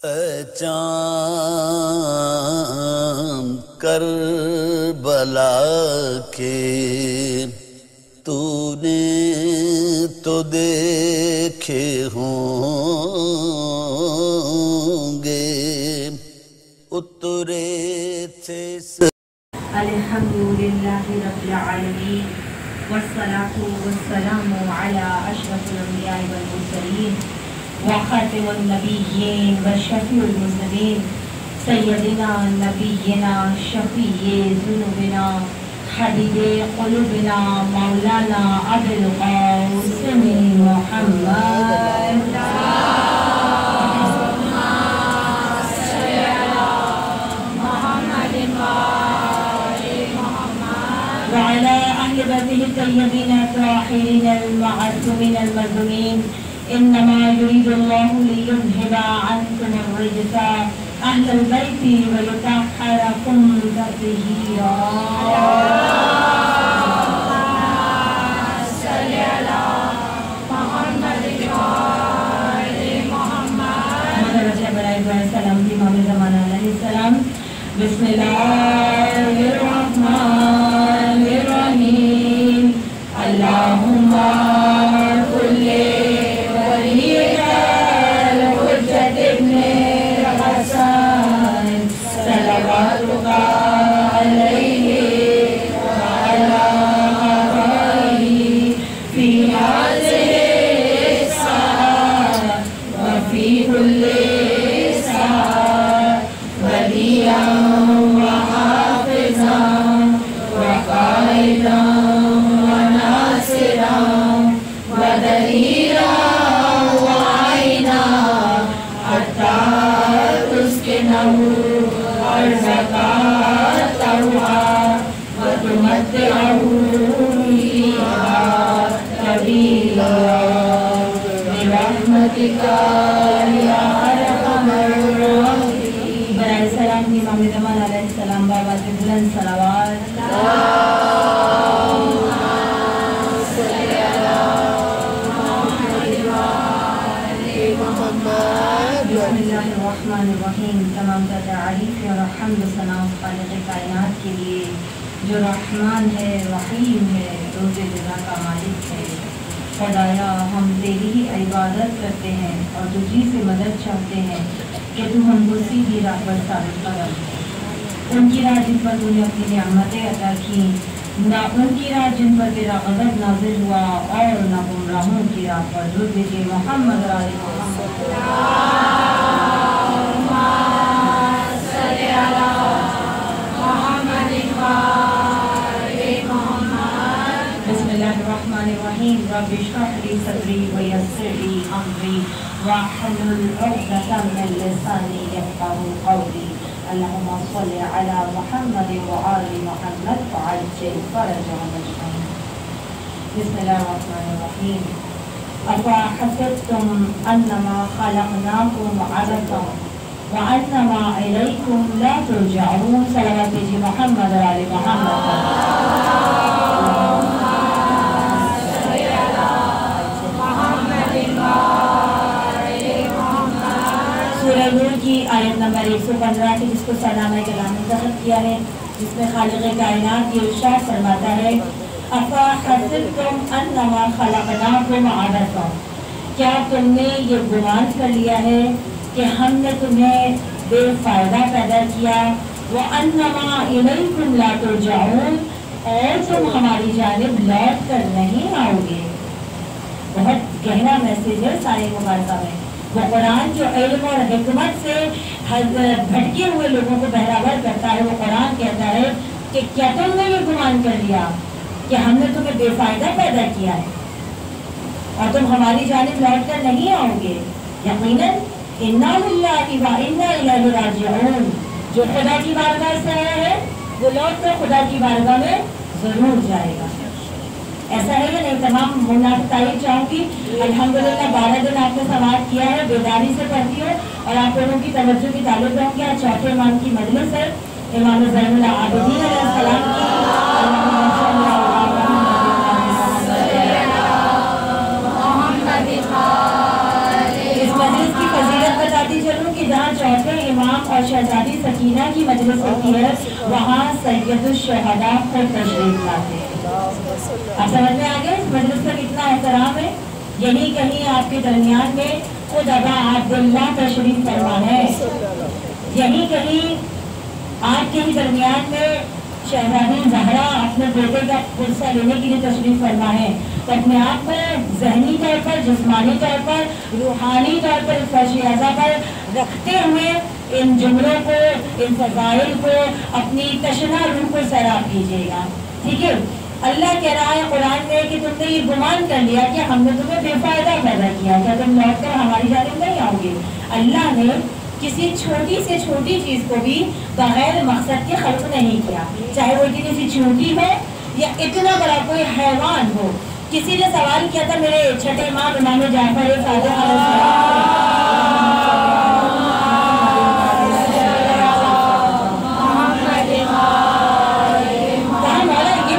اے چاند کربلا کے تو نے تو دیکھے ہوں گے اترے تھے الحمدللہ رب العالمین والصلاة والسلام على اشرف الانبیاء والمرسلین وخاتم النبیین وشفیع المذنبین سیدنا نبینا شفیع ذنوبنا حبیب قلوبنا مولانا ابو القاسم محمد وعلى أهل بيته الطيبين الطاهرين المعصومين المظلومين إنما يريد الله ليذهب عنكم الرجس أهل البيت ويطهركم تطهيرا صل على محمد وآل محمد حضرت ابراہیم علیہ السلام کی امام زمان علیہ السلام بسم اللہ الرحمن الرحیم اللہم کل ولیک الحجت ابن حسن صلواتک علیہ وعلی آبائہ فی هذه الساعة وفی کل ساعة ولیا وحافظا وقائدا وناصرا ودليلا وعينا حتى تسكنه أرضك طوعا وتمتعه فيها طويلا برحمتك يا أرحم الراحمين. برائے السلام کی امام زمان علیہ السلام بابا سے بلند صلوات. بسم اللہ الرحمن الرحیم. تمام تعریف اور حمد و ثنا خالق کائنات کے لیے جو رحمان ہے، رحیم ہے، روز جزا کا مالک ہے. خدایا ہم تیری ہی عبادت کرتے ہیں اور تجھی سے مدد چاہتے ہیں کہ تو ہم کو سیدھی راہ پر ثابت قدم. ان کی راہ جن پر تو نے اپنی نعمتیں عطا کی، نہ ان کی راہ جن پر تیرا غضب نازل ہوا، اور نہ گمراہوں کی راہ پر. درود بھیجیے محمد اور آل محمد. بسم اللہ الرحمن الرحیم. رب اشرح لی صدری ویسر لی امری واحلل عقدۃ من لسانی یفقهوا قولی. اللهم صل على محمد وآل محمد وعجل فرجهم أجمعين. بسم الله الرحمن الرحيم. أفحسبتم أنما خلقناكم عبثا وأنما إليكم لا ترجعون. صلوات محمد وآل محمد. سورہ نور کی آیت نمبر 115 کی جس کو سلامہ کلام منتخب کیا ہے، جس میں خالق کائنات یہ ارشاد فرماتا ہے افحسبتم انما خلقناکم عبثا. کیا تم نے یہ گمان کر لیا ہے کہ ہم نے تمہیں بے فائدہ پیدا کیا، وانما الیکم لا ترجعون، اور تم ہماری جانب لوٹ کر نہیں آؤ گے. بہت گہرا میسیج ہے سارے مبارکہ میں. وہ قرآن جو علم اور حکمت سے بھٹکے ہوئے لوگوں کو بہراور کرتا ہے، وہ قرآن کہتا ہے کہ کیا تم نے یہ گمان کر لیا کہ ہم نے تمہیں بے فائدہ پیدا کیا ہے اور تم ہماری جانب لوٹ کر نہیں آؤ گے. یقیناً انا للہ و انا الیہ راجعون. جو خدا کی بارگاہ سے آیا ہے وہ لوٹ کر خدا کی بارگاہ میں ضرور جائے گا. ایسا ہے کہ نہیں؟ تمام منافقین چاہوں گی. الحمدللہ 12 دن آپ نے سماعت کیا ہے، بیداری سے پڑھتی ہوں اور آپ لوگوں کی توجہ کی تعلق رہوں گی. آج چوتھے امام کی مجلس ہے، امام زین العابدین علیہ السلام کی. اس مجلس کی فضیلت بتا बतलाती चलूं कि जहाँ चौथे इमाम और शहजादी सकीना की मजलिस होती है वहाँ सैयदुश्शहदा को तशरीफ लाते हैं। आप समझ में आ गए इस मजलिस का कितना एहतराम है। यही कहीं आपके दरमियान में खुद अबा अब्दुल्ला तशरीफ फरमा है, यही कहीं आपके ही दरमियान में शहजादी ज़हरा अपने बेटे का पुरसा लेने के लिए तशरीफ फरमा है। तो अपने आप को ज़हनी तौर पर, जिस्मानी तौर पर, रूहानी तौर पर फर्श-ए-आज़ा पर रखते हुए इन जुमलों को, इन फ़ज़ाइल को, अपनी तशना रूह को सैराब कीजिएगा। ठीक है। अल्लाह कह रहा है कुरान में कि तुमने ये गुमान कर लिया कि हमने तुम्हें बेफायदा पैदा किया, क्या तुम लौट कर हमारी जानिब नहीं आओगे। अल्लाह ने किसी छोटी से छोटी चीज़ को भी बगैर मकसद के खल्क नहीं किया, चाहे वो इतनी सी छोटी हो या इतना बड़ा कोई हैवान हो। किसी ने सवाल किया था मेरे छठे इमाम इमाम जाफर सादिक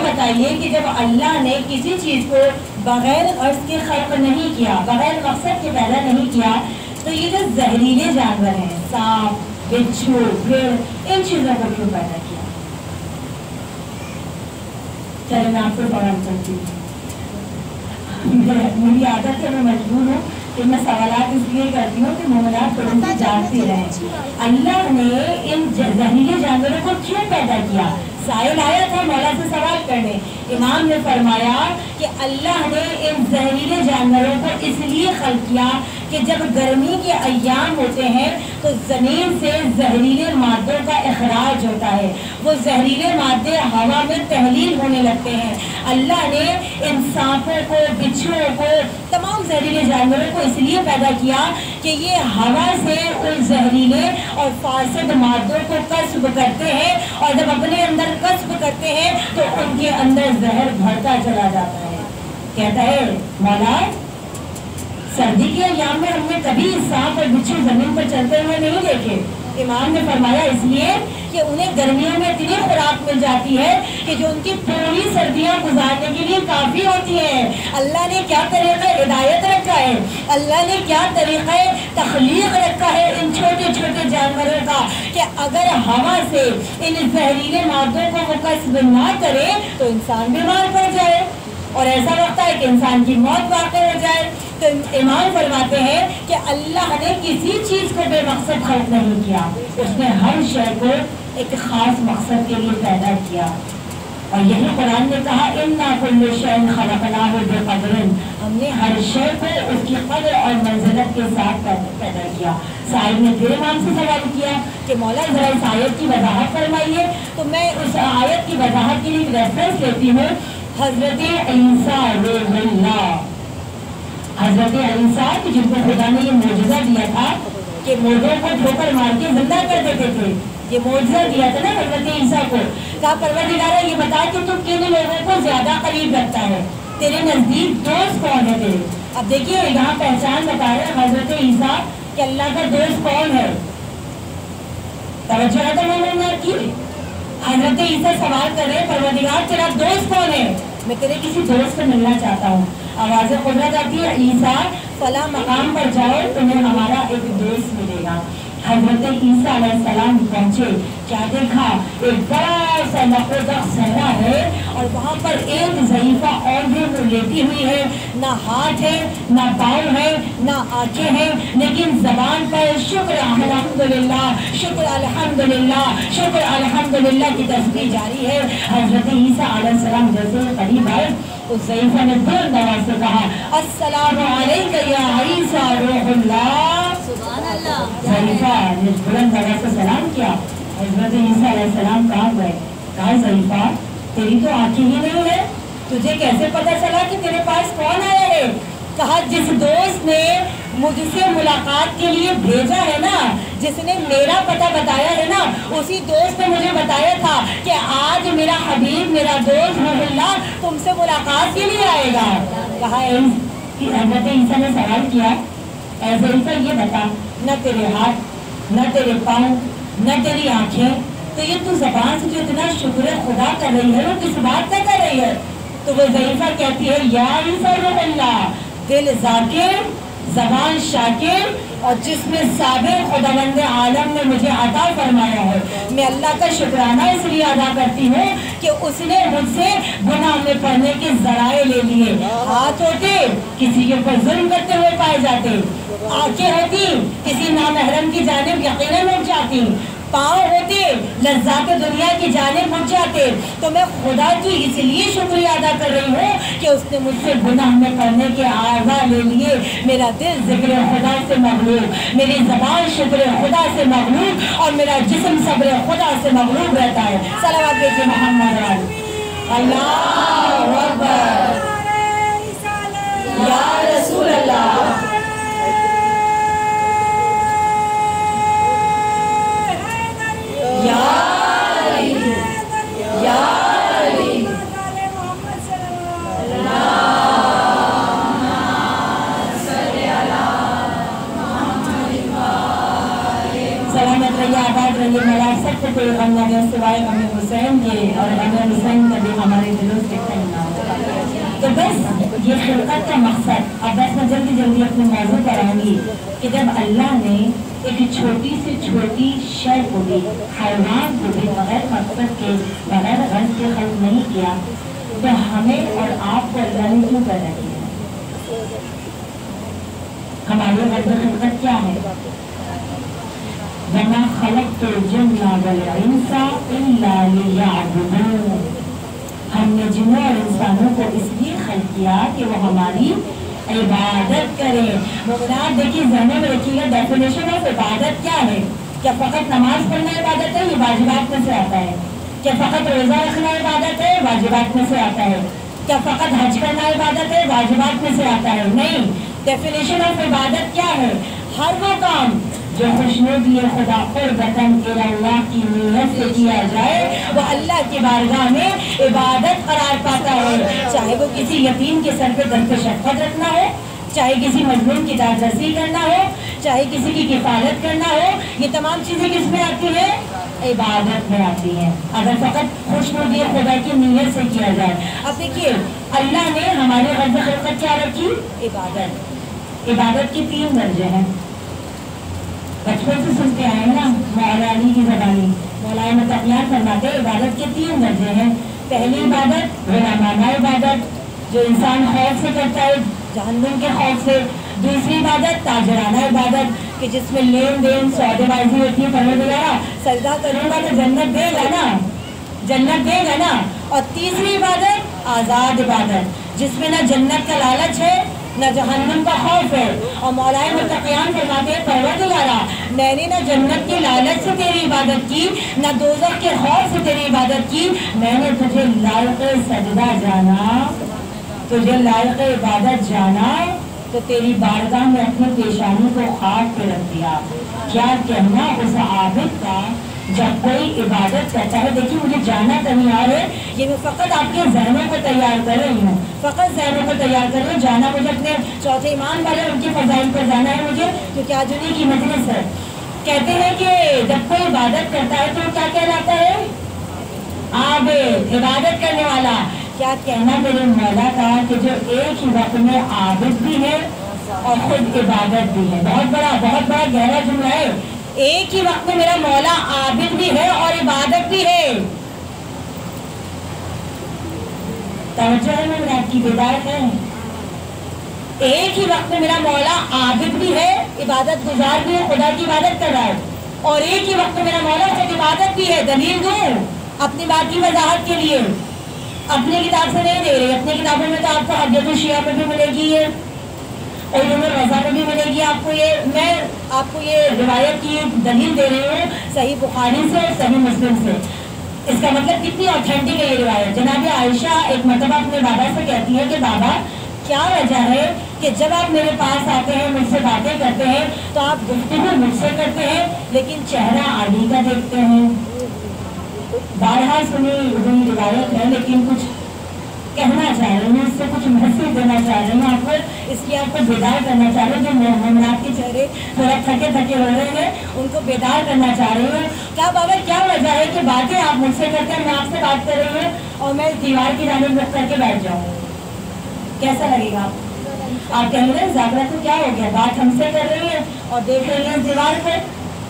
बताइए कि जब अल्लाह ने किसी चीज़ को बगैर अर्ज़ के खल्क नहीं किया, बगैर मकसद के पैदा नहीं किया, तो ये जो जहरीले जानवर हैं, सांप, बिच्छू, भेड़, इन चीज़ों को क्यों पैदा किया? चलो मैं आपको बयान करती हूँ। मेरी आदत है, मैं मजबूर हूँ कि मैं सवालात इसलिए करती हूँ कि मोमिनात तुरंत जानती रहें। अल्लाह ने इन जहरीले जानवरों को क्यों पैदा किया? साहिल आया था मौला से सवाल करने, इमाम ने फरमाया कि अल्लाह ने इन जहरीले जानवरों को इसलिए खल्क किया कि जब गर्मी के अय्याम होते हैं तो ज़मीन से जहरीले मादों का इखराज होता है, वो जहरीले मादे हवा में तहलील होने लगते हैं। अल्लाह ने इन सांपों को, बिच्छुओं को, तमाम जहरीले जानवरों को इसलिए पैदा किया कि ये हवा से उन जहरीले और फासिद मादों को कस्ब करते हैं, और जब अपने अंदर कस्ब करते हैं तो उनके अंदर जहर भरता चला जाता है। कहता है मौला, सर्दी के अय्याम में हमने कभी सांप और बिच्छू जमीन पर चलते हुए नहीं देखे। इमाम ने फरमाया इसलिए कि उन्हें गर्मियों में इतनी खुराक मिल जाती है कि जो उनकी पूरी सर्दियां गुजारने के लिए काफ़ी होती है। अल्लाह ने क्या तरीक़ा हिदायत रखा है, अल्लाह ने क्या तरीक़ा तख्लीक रखा है इन छोटे छोटे जानवरों का कि अगर हवा से इन जहरीले मादों को वो कस्ब ना करे तो इंसान बीमार पड़ जाए और ऐसा लगता है कि इंसान की मौत वाक़ई हो जाए। तो इमाम फरमाते हैं कि अल्लाह ने किसी चीज़ को बेमकसद खल्क नहीं किया, उसने हर शय को एक ख़ास मकसद के लिए पैदा किया। और यही कुरान ने कहा इन्ना कुल्ल शैइन खलक़नाहु बिक़दरिन, हमने हर शय को उसकी कदर और मंजिलत के साथ पैदा किया। साहिब ने फिर इमाम से सवाल किया कि मौला ज़रा इस आयत की वजाहत फरमाइए। तो मैं उस आयत की वजाहत के लिए रेफरेंस लेती हूँ हज़रत ईसा रूहुल्लाह, हज़रत ईसा कि जिनको खुदा ने ये मोजज़ा दिया था कि मुर्दों को ठोकर मार के जिंदा कर देते थे, ये मोजज़ा दिया था ना हज़रत ईसा को। कहा परवरदिगार ये बता कि तू किन लोगों को ज्यादा करीब रखता है, तेरे नजदीक दोस्त कौन है तेरे। अब देखिए यहाँ पहचान बता रहे हैं हज़रत ईसा कि अल्लाह का दोस्त कौन है। तवज्जो है तो मैंने की हज़रत ईसा सवाल कर रहे परवरदिगार तेरा दोस्त कौन है, मैं तेरे किसी दोस्त से मिलना चाहता हूँ। आवाज़ कुदरत आती है ईसा फला मकाम पर जाओ तुम्हें हमारा एक दोस्त मिलेगा। हज़रत ईसा अलैहिस्सलाम पहुँचे, क्या देखा एक बड़ा सा लकोदक सहरा है और वहाँ पर एक ज़ईफ़ा और भी वो लेटी हुई है, ना हाथ है ना पाँव है ना आँखें हैं, लेकिन ज़बान पर शुक्र अल्हम्दुलिल्लाह शुक्र अल्हम्दुलिल्लाह शुक्र अल्हम्दुलिल्लाह की तस्बीह जारी है। हज़रत ईसा अलैहिस्सलाम जैसे करीब आए उस ज़ईफ़ा ने बुलंद आवाज़ से कहा अस्सलामु अलैका या ईसा रूहुल्लाह। सुभान अल्लाह। ज़ईफ़ा ने बुलंद आवाज़ से सलाम किया। हज़रत ईसा अलैहिस्सलाम कहाँ गए? कहा ज़ईफ़ा तेरी तो आँखें ही नहीं है, तुझे कैसे पता चला कि तेरे पास कौन आया है? कहा जिस दोस्त ने मुझसे मुलाकात के लिए भेजा है ना, जिसने मेरा पता बताया है ना, उसी दोस्त ने मुझे बताया था कि आज मेरा हबीब मेरा दोस्त रूहुल्लाह तुमसे मुलाकात के लिए आएगा। कहा हज़रत ईसा ने सवाल किया ऐसे ईसा ये बता न तेरे हाथ न तेरे पाँव न तेरी आँखें, तो ये तू ज़बान से जो इतना शुक्र खुदा कर रही है वो किस बात का कर रही है? तो वो ज़ईफ़ा कहती है या ईसा रूहुल्लाह दिल ज़ाकिर زبان شاکر اور جس میں صابر خداوند عالم نے مجھے عطا فرمایا ہے. میں اللہ کا شکرانہ اس لیے ادا کرتی ہوں کہ اس نے مجھ سے گناہ میں پڑنے کے ذرائع لے لیے. ہاتھ ہوتے کسی کے اوپر ظلم کرتے ہوئے پائے جاتے, آنکھیں ہوتی کسی نامحرم کی جانب یقیناً اٹھ جاتی, پاؤں ہوتے لذات دنیا کی جانب اٹھ جاتے. تو میں خدا کی اس لیے شکریہ ادا کر رہی ہوں کہ اس نے مجھ سے گناہ میں پڑنے کے اعضاء لے لیے. میرا دل ذکر خدا سے مغلوب, میری زبان شکر خدا سے مغلوب, اور میرا جسم صبر خدا سے مغلوب رہتا ہے. صلوات بھیجیے محمد علی. اللہ اکبر. یا رسول اللہ. سلامت رہیے, آباد رہیے. میرا سب سے کوئی غم نہ ہے سوائے غم حسین کے, اور غم حسین کبھی ہمارے دلوں سے کم نہ ہو. تو بس یہ خلقت کا مقصد. اب بس میں جلدی جلدی اپنے موضوع پر آؤں گی کہ جب اللہ نے ایک چھوٹی سے چھوٹی شے کو بھی, حیوان کو بھی بغیر مقصد کے, بغیر غرض کے خلق نہیں کیا, تو ہمیں اور آپ کو اللہ نے کیوں پیدا کیا ہے؟ ہماری غرض خلقت کیا ہے؟ وَمَا خَلَقْتُ الْجِنَّ وَالْإِنسَ إِلَّا لِيَعْبُدُونِ. ہم نے جنوں اور انسانوں کو اس لیے خلق کیا کہ وہ ہماری عبادت کریں. مراد دیکھیے, ذہنوں میں رکھیے گا, ڈیفینیشن آف عبادت کیا ہے. کیا فقط نماز پڑھنا عبادت ہے؟ یہ واجبات میں سے آتا ہے. کیا فقط روزہ رکھنا عبادت ہے؟ واجبات میں سے آتا ہے. کیا فقط حج کرنا عبادت ہے؟ واجبات میں سے آتا ہے. نہیں, ڈیفینیشن آف عبادت کیا ہے؟ ہر وہ کام جو خوشنودی خدا قربتاً اللہ کی نیت سے کیا جائے وہ اللہ کی بارگاہ میں عبادت قرار پاتا ہے. چاہے وہ کسی یتیم کے سر پہ دست شفقت رکھنا ہو, چاہے کسی مظلوم کی دادرسی کرنا ہو, چاہے کسی کی کفالت کرنا ہو, یہ تمام چیزیں کس میں آتی ہیں؟ عبادت میں آتی ہیں, اگر فقط خوشنودی خدا کی نیت سے کیا جائے. اب دیکھیے, اللہ نے ہمارے غرض خلقت کیا رکھی؟ عبادت. عبادت کے 3 درجے ہیں. بچپن سے سنتے آئے نا مولا علی کی زبانی. مولا متقیان فرماتے عبادت کے 3 درجے ہیں. پہلی عبادت غلامانہ عبادت, جو انسان خوف سے کرتا ہے, جہنم کے خوف سے. دوسری عبادت تاجرانہ عبادت, کہ جس میں لین دین سودے بازی ہوتی ہے. پروردگارا سجدہ کروں گا تو جنت دے گا نا, جنت دے گا نا. اور تیسری عبادت آزاد عبادت, جس میں نہ جنت کا لالچ ہے نہ جہنم کا خوف ہے. اور مولا متقیان فرماتے ہیں پروردگارا میں نے نہ جنت کے لالچ سے تیری عبادت کی, نہ دوزخ کے خوف سے تیری عبادت کی. میں نے تجھے لائق سجدہ جانا, تجھے لائق عبادت جانا, تو تیری بارگاہ میں اپنی پیشانی کو خاک پہ رکھ دیا. کیا کہنا اس عابد کا جب کوئی عبادت کرتا ہے. دیکھیے مجھے جانا تیار ہے, یہ میں فقط آپ کے ذہنوں کو تیار کر رہی ہوں, فقط ذہنوں کو تیار کر رہی ہوں. جانا مجھے اپنے چوتھے ایمان والے ان کی فضائل پر جانا ہے مجھے, کیونکہ آج انہیں کی مجلس ہے. کہتے ہیں کہ جب کوئی عبادت کرتا ہے تو کیا کہلاتا ہے؟ عابد, عبادت کرنے والا. کیا کہنا میرے مولا کا کہ جو ایک ہی وقت میں عابد بھی ہے اور خود عبادت بھی ہے. بہت بڑا گہرا جملہ ہے. ایک ہی وقت میں میرا مولا عابد بھی ہے اور عبادت بھی ہے. توجہ ہے میرے آپ کی ہدایت ہے. ایک ہی وقت میں میرا مولا عابد بھی ہے, عبادت گزار بھی ہے, خدا کی عبادت کر رہا ہے, اور ایک ہی وقت میں میرا مولا خود عبادت بھی ہے. دلیل دوں اپنی بات کی وضاحت کے لیے, اپنی کتاب سے نہیں دے رہی. اپنی کتابوں میں تو آپ کو حجت الشیعہ میں بھی ملے گی, یہ علوم الرضا میں بھی ملے گی آپ کو. یہ میں آپ کو یہ روایت کی دلیل دے رہی ہوں صحیح بخاری سے اور صحیح مسلم سے. اس کا مطلب کتنی اوتھینٹک ہے یہ روایت. جناب عائشہ ایک مرتبہ اپنے بابا سے کہتی ہے کہ بابا کیا وجہ ہے کہ جب آپ میرے پاس آتے ہیں, مجھ سے باتیں کرتے ہیں, تو آپ گفتگو مجھ سے کرتے ہیں لیکن چہرہ علی کا دیکھتے ہیں. بارہا سنی ہوئی روایت ہے لیکن کچھ کہنا چاہ رہی ہوں, اس سے کچھ محسوس دینا چاہ رہی ہوں آپ کو, اس لیے آپ کو بیدار کرنا چاہ رہی ہوں. جو مومنات کے چہرے تھوڑا تھکے ہو رہے ہیں ان کو بیدار کرنا چاہ رہی ہوں. کیا بابا کیا وجہ ہے کہ باتیں آپ مجھ سے کرتے ہیں, میں آپ سے بات کر رہی ہوں اور میں دیوار کی جانب رخ کر کے بیٹھ جاؤں, کیسا لگے گا آپ؟ आप कहेंगे जागरा को क्या हो गया, बात हमसे कर रही है और देख रही है दीवार पर।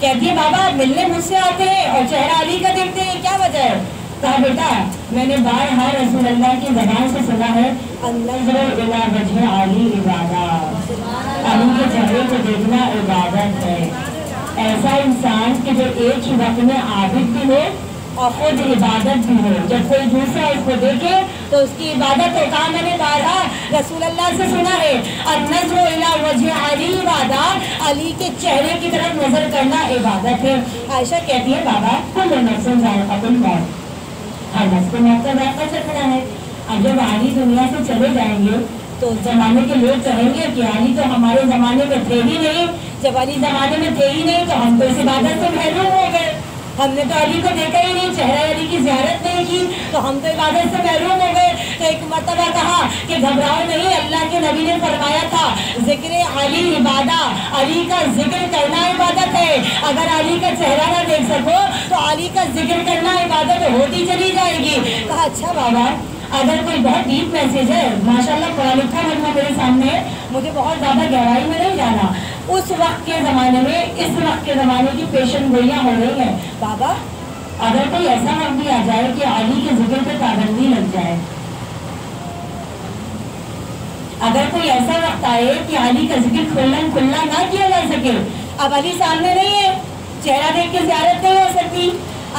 कहती है बाबा मिलने मुझसे आते हैं और चेहरा अली का देखते हैं, क्या वजह है? कहा बेटा मैंने बार रसूल अल्लाह की ज़बान से सुना है अन्नज़्र इला वजह अली इबादत, अली के चेहरे को देखना इबादत है। ऐसा इंसान कि जो एक ही वक्त में आबिद भी हो और खुद इबादत भी हो, जब कोई दूसरा उसको देखे तो उसकी इबादत हो। कहा मैंने बारहा रसूल अल्लाह से सुना है अन्नज़्र इला वजह अली इबादत, अली के चेहरे की तरफ नजर करना इबादत है। आयशा कहती है बाबा कुल्लु नफ्सिन ज़ाइक़ातुल मौत, हर नफ्स को मौत का जायका चखना है। अब जब अली दुनिया से चले जाएंगे तो जमाने के लोग कहेंगे कि अली तो हमारे जमाने में थे ही नहीं, जब अली जमाने में थे ही नहीं तो हम तो इस इबादत से महरूम हो गए, हमने तो अली को देखा ही नहीं, चेहरा अली की ज़ियारत नहीं की, तो हम तो इबादत से महरूम हो गए। तो एक मर्तबा कहा कि घबराओ नहीं, अल्लाह के नबी ने फरमाया था जिक्र अली इबादत, अली का जिक्र करना इबादत है। अगर अली का चेहरा ना देख सको तो अली का जिक्र करना इबादत होती चली जाएगी। कहा अच्छा बाबा अगर कोई बहुत डीप मैसेज है, माशाल्लाह पढ़ा लिखा बनना मेरे सामने है, मुझे बहुत ज़्यादा गहराई में नहीं जाना, उस वक्त के ज़माने में इस वक्त के ज़माने की पेशन गोइयाँ हो रही हैं। बाबा अगर कोई ऐसा वक्त भी आ जाए कि अली के जिक्र पे पाबंदी लग जाए, अगर कोई ऐसा वक्त आए कि अली का जिक्र खुल्ला ना किया जा सके, अब अली सामने नहीं है, चेहरा देख के ज़ियारत नहीं हो सकती,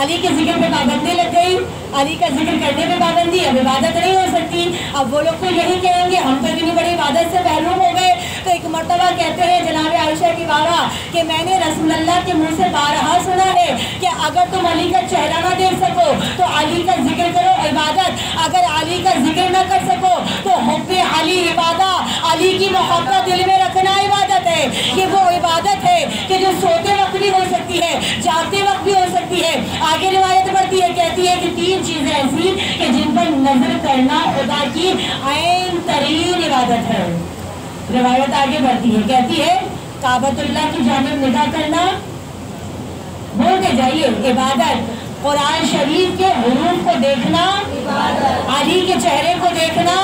अली के जिक्र पे पाबंदी लग गई, अली का जिक्र करने पे पाबंदी, अब इबादत नहीं हो सकती। अब वो लोग तो यही कहेंगे हम तो इतनी बड़ी इबादत से महरूम हो गए। तो एक मर्तबा कहते हैं जनाब आयशा की बाबा कि मैंने रसूल अल्लाह के मुंह से बारहा सुना है कि अगर तुम अली का चेहरा ना देख सको तो अली का जिक्र करो इबादत, अगर अली का जिक्र ना कर सको तो हुब्बे अली इबादत, अली की मोहब्बत दिल में रखना इबादत है। ये वो इबादत है कि जो सोते वक्त भी हो सकती है, जागते वक्त भी हो सकती है। आगे रिवायत बढ़ती है, कहती है कि 3 चीजें ऐसी कि जिन पर नजर करना खुदा की ऐन तरीन इबादत है। रिवायत आगे बढ़ती है, कहती है काबतुल्लाह की जानिब निगाह करना, बोलते जाइए इबादत, कुरान शरीफ के हुरूफ को देखना, अली के चेहरे को देखना,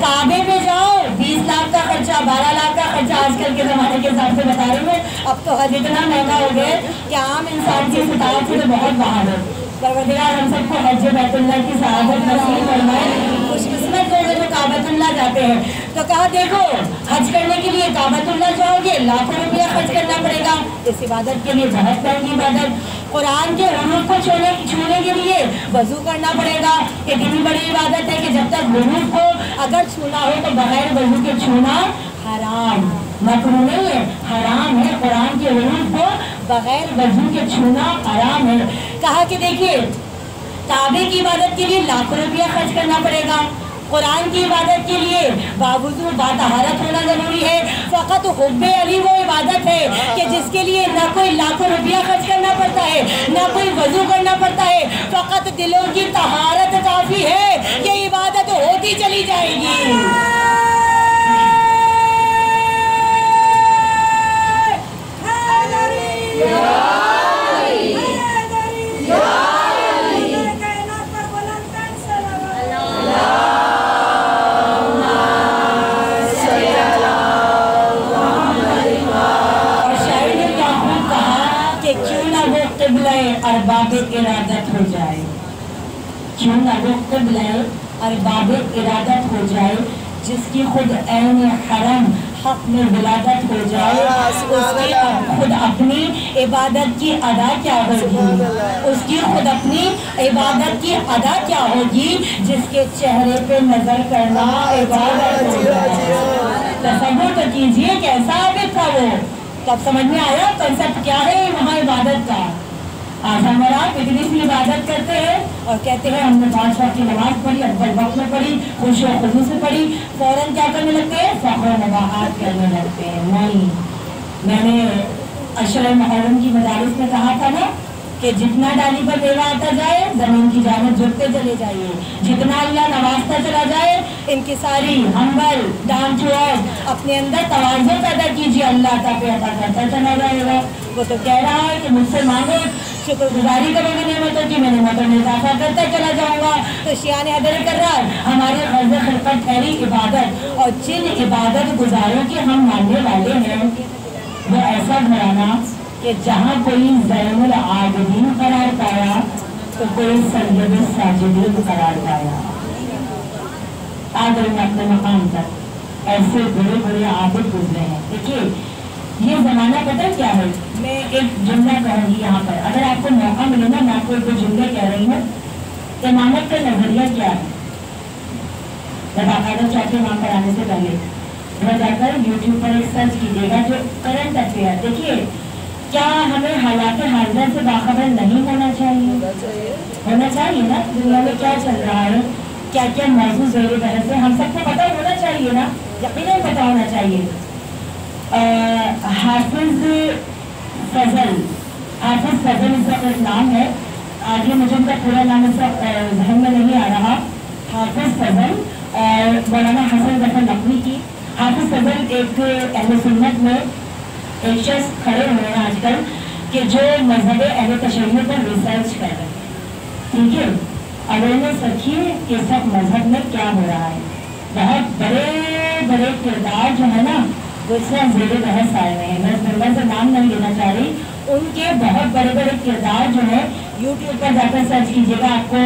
काबे पे जाओ 20 लाख का खर्चा, 12 लाख का खर्चा आजकल के ज़माने के हिसाब से बता रही हूँ। अब तो हज इतना महंगा हो गया कि आम इंसान की इस्ताअत से तो बहुत बाहर है। परवरदिगार हम सबको हज बैतुल्लाह की सआदत नसीब फरमाए। खुशकिस्मत लोग जो काबतुल्लाह जाते हैं, तो कहा देखो हज करने के लिए काबतुल्लाह जाओगे लाखों रुपया खर्च करना पड़ेगा, इस इबादत के लिए बहुत महंगी इबादत। कुरान के हुरूफ को छूने के लिए वजू करना पड़ेगा, इतनी बड़ी इबादत है कि जब तक हुरूफ को अगर छूना हो तो बगैर वजू के छूना हराम, मकरूह नहीं है, हराम है। कुरान के हुरूफ को बगैर वजू के छूना हराम है। कहा कि देखिए काबे की इबादत के लिए लाखों रुपया खर्च करना पड़ेगा, कुरान की इबादत के लिए बावजू बातहारत होना जरूरी है। फ़कत हुब्बे अली वो इबादत है कि जिसके लिए ना कोई लाखों रुपया खर्च करना पड़ता है, ना कोई वजू करना पड़ता है, फ़कत दिलों की तहारत काफ़ी है, ये इबादत होती चली जाएगी। अरबाब इरादत हो जाए, क्यों ना वो क़िबला अरबाब इरादत हो जाए, जिसकी खुद ऐन हरम हक में विलादत हो जाए, उसकी खुद अपनी इबादत की अदा क्या होगी, उसकी खुद अपनी इबादत की अदा क्या होगी, जिसके चेहरे पे नजर करना इबादत हो जाए। तसव्वुर तो कीजिए कैसा आबिद था वो, तब समझ में आया कंसेप्ट क्या है वहाँ इबादत का। आज हम और आप इतनी सी इबादत करते हैं और कहते हैं हमने 5 वक्त की नमाज पढ़ी, अव्वल वक्त में पढ़ी, खुश व खुशू से पढ़ी, फौरन क्या करने लगते हैं, फ़ख्र मुबाहात करने लगते हैं। नहीं, मैंने अशर मुहर्रम की मजालिस में कहा था ना कि जितना डाली पर मेवा आता जाए ज़मीन की जानिब झुकते चले जाइए, जितना अल्लाह नवाजता चला जाए इनकी सारी हम्बल डाउन टू अर्थ अपने अंदर तवाज़ुन पैदा कीजिए, अल्लाह अता पे अता करता चला जाएगा। वो तो कह रहा है कि मुझसे मांगो शुक्र गुजारी करोगे नेमतों की, मैं नेमतों में इजाफा करता चला जाऊँगा। तो शियान हैदर कर रहा है हमारी ग़र्ज़ खिलकत ठहरी इबादत, और जिन इबादत गुजारों के हम मानने वाले हैं वो ऐसा घराना कि जहाँ कोई ज़ैनुल आबिदीन करार पाया तो कोई सैयद साजिदीन करार पाया। आ गए अपने मकाम तक, ऐसे बड़े बड़े आबिद गुजरे हैं। देखिए ये ज़माना पता क्या है, मैं एक जुमला कहूँगी यहाँ पर, अगर आपको मौका मिले ना, मैं आपको एक दो जुमले कह रही हूँ। इमामत का नजरिया क्या है? जब बाकायदा चाहते वहाँ पर आने से पहले वह जाकर यूट्यूब पर एक सर्च कीजिएगा जो करंट अफेयर। देखिए क्या हमें हालात हाजिर से बाखबर नहीं होना चाहिए? होना चाहिए ना। दुनिया में क्या चल रहा है, क्या क्या मौजूद ज़रूर बहस है, हम सबको पता होना चाहिए ना, यकीनन पता होना चाहिए। हाफिज फजल इसका एक नाम है, आगे मुझे उनका पूरा नाम इसका ज़हन में नहीं आ रहा। हाफिज फजल और मौलाना हसन ज़फर नकवी की। हाफिज फजल एक अहले सुन्नत में एक शख्स खड़े हुए हैं आजकल कि जो मजहब अहले तशय्युअ पर रिसर्च कर रहे हैं, ठीक है। अवेयरनेस रखिए कि सब मजहब में क्या हो रहा है। बहुत बड़े बड़े किरदार जो है ना वो इस वक्त ज़ेरे बहस आए हुए हैं, मैं इस नंबर से नाम नहीं लेना चाह रही, उनके बहुत बड़े बड़े किरदार जो है यूट्यूब पर जाकर सर्च कीजिएगा, आपको